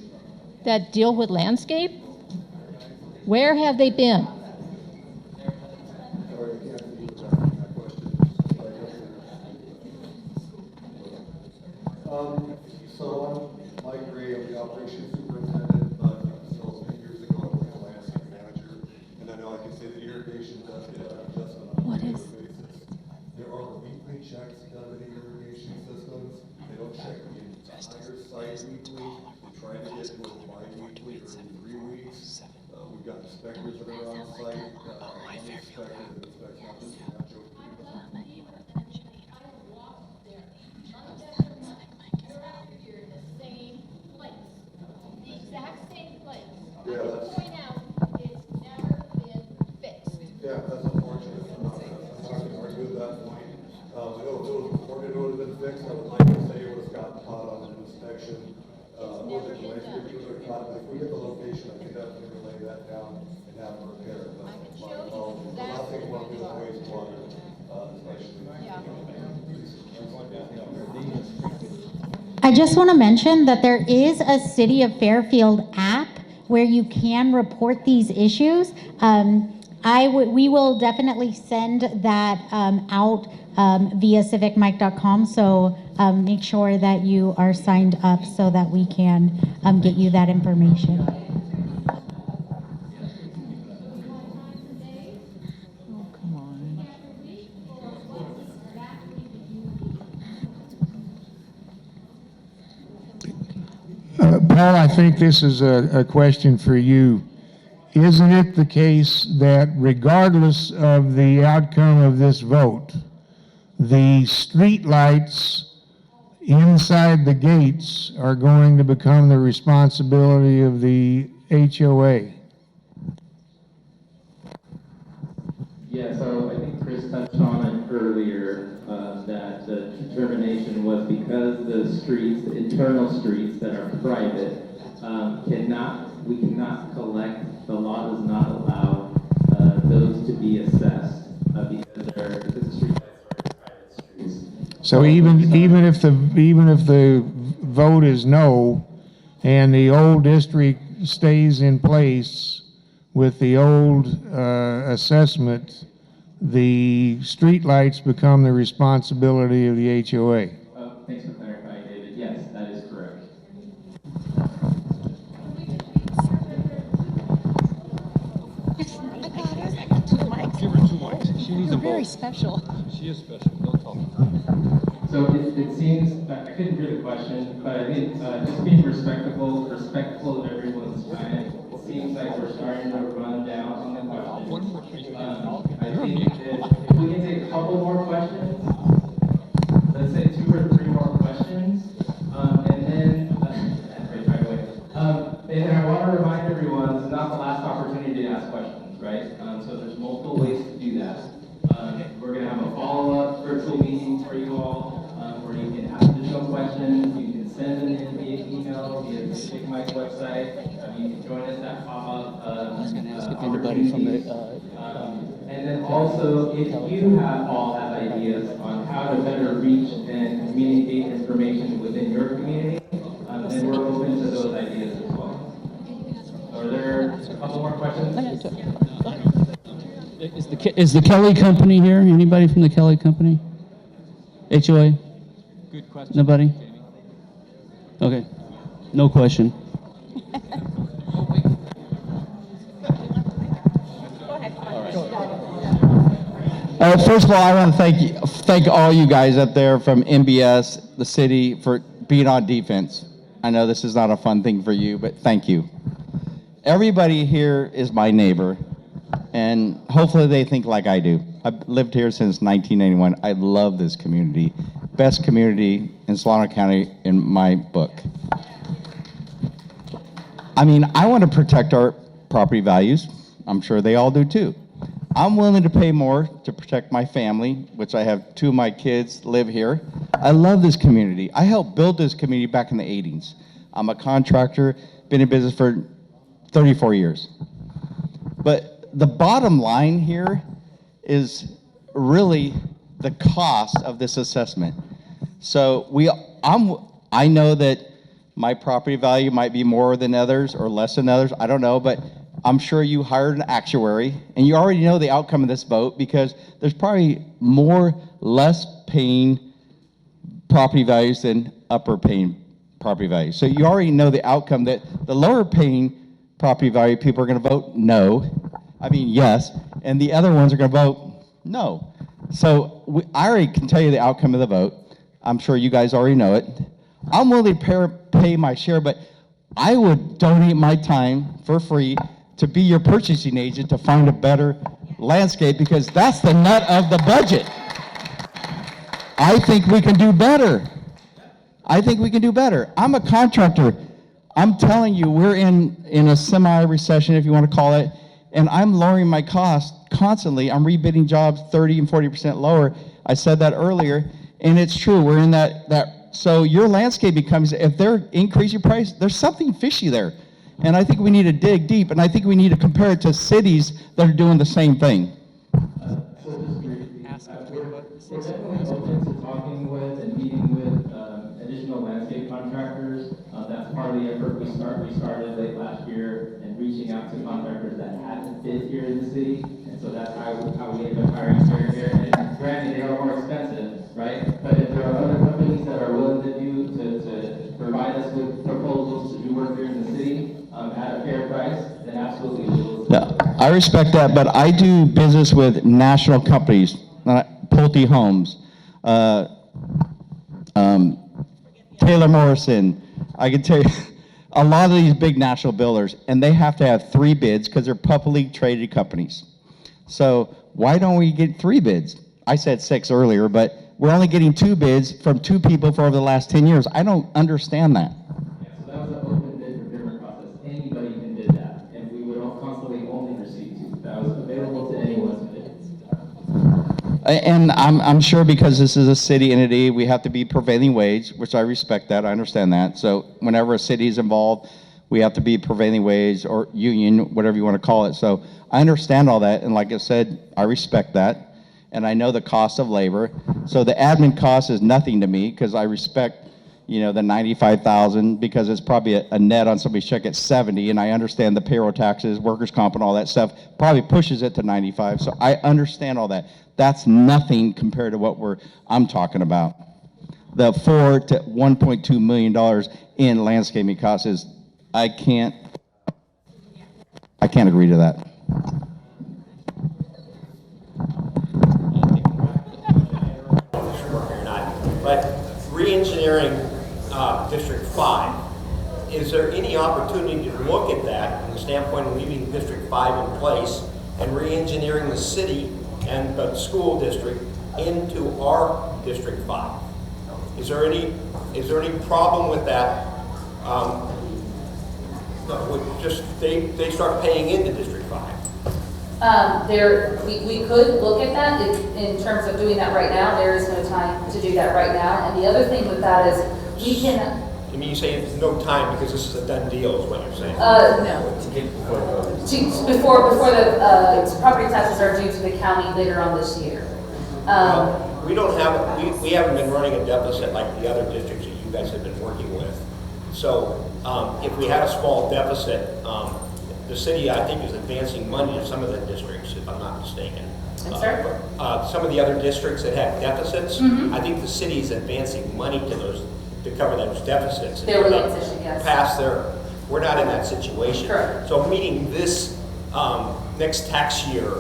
that deal with landscape? Where have they been? So I'm Mike Gray, I'm the operations superintendent, but until 10 years ago, I was the landscape manager. And I know I can say that irrigation does get adjustment on a regular basis. There are weekly checks done in the irrigation systems. They don't check the entire site weekly. They try to get to it bi-weekly or every 3 weeks. We've got inspectors that are on site. One inspector that inspects not just Rancho. Yeah, that's unfortunate. I'm not going to argue with that point. I know if it was before it would have been fixed, I would like to say it would have gotten caught on an inspection. Or the landscape would have caught, but if we get the location, I can definitely relay that down and have it repaired. But my apologies. The last thing we want to do is wastewater, especially. I just want to mention that there is a City of Fairfield app where you can report these issues. We will definitely send that out via civicmike.com, so make sure that you are signed up so that we can get you that information. Paul, I think this is a question for you. Isn't it the case that regardless of the outcome of this vote, the street lights inside the gates are going to become the responsibility of the HOA? Yeah, so I think Chris touched on it earlier, that the determination was because the streets, the internal streets that are private, we cannot collect, the law does not allow those to be assessed because the street lights are private streets. So even if the vote is no, and the old district stays in place with the old assessment, the streetlights become the responsibility of the HOA. Thanks for clarifying, David. Yes, that is correct. Give her 2 mics. She needs them both. Very special. She is special. Don't talk. So it seems, I couldn't hear the question, but I think just being respectful of everyone's time, it seems like we're starting to run down on the questions. I think if we can take a couple more questions, let's say 2 or 3 more questions, and then, right away. And then I want to remind everyone, this is not the last opportunity to ask questions, right? So there's multiple ways to do that. We're going to have a follow-up virtual meeting for you all, where you can ask additional questions. You can send them in via email, via the Civic Mike website. You can join us at pop-up. I was going to ask if anybody from the. And then also, if you all have ideas on how to better reach and communicate information within your community, then we're open to those ideas as well. Are there a couple more questions? Is the Kelly Company here? Anybody from the Kelly Company? HOA? Good question. Nobody? Okay. No question. First of all, I want to thank all you guys up there from MBS. the city for being on defense. I know this is not a fun thing for you, but thank you. Everybody here is my neighbor, and hopefully they think like I do. I've lived here since 1991. I love this community. Best community in Solano County in my book. I mean, I want to protect our property values. I'm sure they all do too. I'm willing to pay more to protect my family, which I have 2 of my kids live here. I love this community. I helped build this community back in the 80s. I'm a contractor, been in business for 34 years. But the bottom line here is really the cost of this assessment. So I know that my property value might be more than others or less than others, I don't know, but I'm sure you hired an actuary and you already know the outcome of this vote because there's probably less paying property values than upper paying property values. So you already know the outcome that the lower paying property value people are gonna vote no. I mean, yes, and the other ones are gonna vote no. So I already can tell you the outcome of the vote. I'm sure you guys already know it. I'm willing to pay my share, but I would donate my time for free to be your purchasing agent to find a better landscape because that's the nut of the budget. I think we can do better. I think we can do better. I'm a contractor. I'm telling you, we're in a semi-recession, if you want to call it, and I'm lowering my costs constantly. I'm rebidding jobs 30 and 40% lower. I said that earlier, and it's true. We're in that. So your landscape becomes, if they're increasing price, there's something fishy there. And I think we need to dig deep, and I think we need to compare it to cities that are doing the same thing. So just briefly, we're definitely open to talking with and meeting with additional landscape contractors. That's part of the effort we started late last year and reaching out to contractors that hadn't bid here in the city. And so that's how we ended up hiring here. And granted, they are more expensive, right? But if there are other companies that are willing to provide us with proposals to do work here in the city at a fair price, then absolutely we will. No, I respect that, but I do business with national companies, Pulte Homes, Taylor Morrison. I can tell you a lot of these big national builders, and they have to have 3 bids because they're publicly traded companies. So why don't we get 3 bids? I said 6 earlier, but we're only getting 2 bids from 2 people for over the last 10 years. I don't understand that. Yeah, so that was an open bid procurement process. Anybody can bid that, and we would constantly only receive 2. That was available to anyone to bid. And I'm sure because this is a city entity, we have to be prevailing wage, which I respect that, I understand that. So whenever a city is involved, we have to be prevailing wage or union, whatever you want to call it. So I understand all that, and like I said, I respect that. And I know the cost of labor. So the admin cost is nothing to me because I respect, the 95,000 because it's probably a net on somebody's check at 70, and I understand the payroll taxes, workers' comp, and all that stuff probably pushes it to 95. So I understand all that. That's nothing compared to what I'm talking about. The $4 to $1.2 million in landscaping costs is, I can't agree to that. But re-engineering District 5, is there any opportunity to look at that from the standpoint of leaving District 5 in place and re-engineering the city and the school district into our District 5? Is there any problem with that? They start paying into District 5. We could look at that in terms of doing that right now. There is no time to do that right now. And the other thing with that is we can. I mean, you say there's no time because this is a done deal, is what you're saying? No. Before the property taxes are due to the county later on this year. We haven't been running a deficit like the other districts that you guys have been working with. So if we had a small deficit, the city, I think, is advancing money to some of the districts, if I'm not mistaken. Some of the other districts that have deficits, I think the city is advancing money to those to cover those deficits. They're really efficient, yes. We're not in that situation. Correct. So meeting this next tax year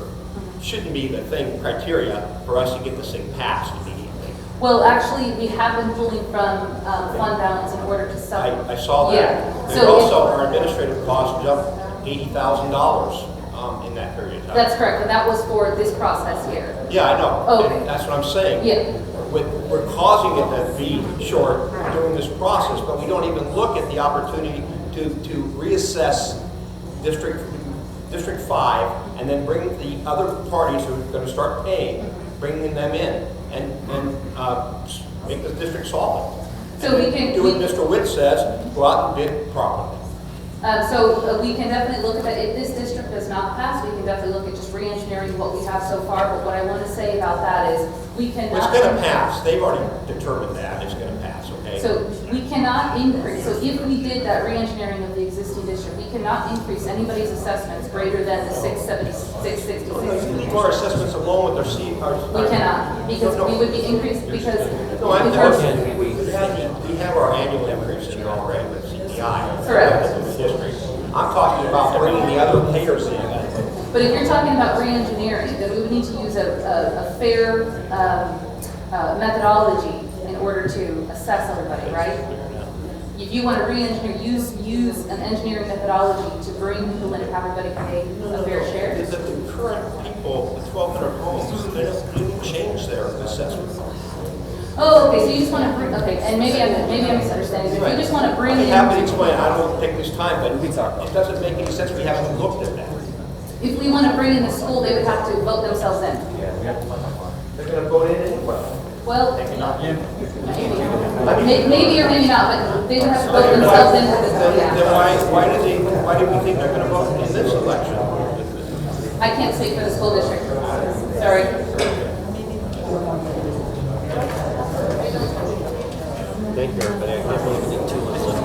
shouldn't be the criteria for us to get this thing passed immediately. Well, actually, we have been pulling from fund balance in order to sell. I saw that. Yeah. There So also, our administrative costs jumped $80,000 in that period of time. that's correct, and that was for this process here. Yeah, I know. Okay. And that's what I'm saying. Yeah. We're causing it to be short during this process, but we don't even look at the opportunity to reassess District 5 and then bring the other parties who are going to start paying, bringing them in and make the district solvent. So we can do what Mr. Witt says, go out and bid properly. So we can definitely look at that. If this district does not pass, we can definitely look at just re-engineering what we have so far. But what I want to say about that is we cannot. It's going to pass. They've already determined that it's going to pass. Okay. So we cannot increase. So if we did that re-engineering of the existing district, we cannot increase anybody's assessments greater than the 670, 666. You leave our assessments alone with our C. We cannot because we would be increased because. No, I'm we have our annual increase in already with CPI. Correct. In the district. I'm talking about bringing the other payers in. But if you're talking about re-engineering, then we would need to use a fair methodology in order to assess everybody, right? If you want to re-engineer, use an engineering methodology to bring people in and have everybody pay a fair share. Is that the current people, the 1,200 homes, they didn't change their assessment. Oh, okay, so you just want to bring, okay, and maybe I'm misunderstanding. If you just want to bring in. I'm happy to explain. I don't take this time, but it doesn't make any sense. We haven't looked at that. If we want to bring in the school, they would have to vote themselves in. They're going to vote in anyway. Well, maybe or maybe not, but they would have to vote themselves in. Then why do we think they're going to vote in this election? I can't speak for the school district. Sorry. Thank you, everybody. I can't believe it's 2 months left.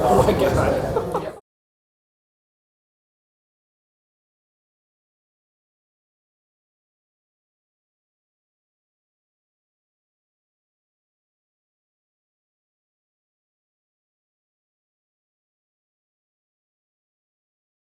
Oh my God.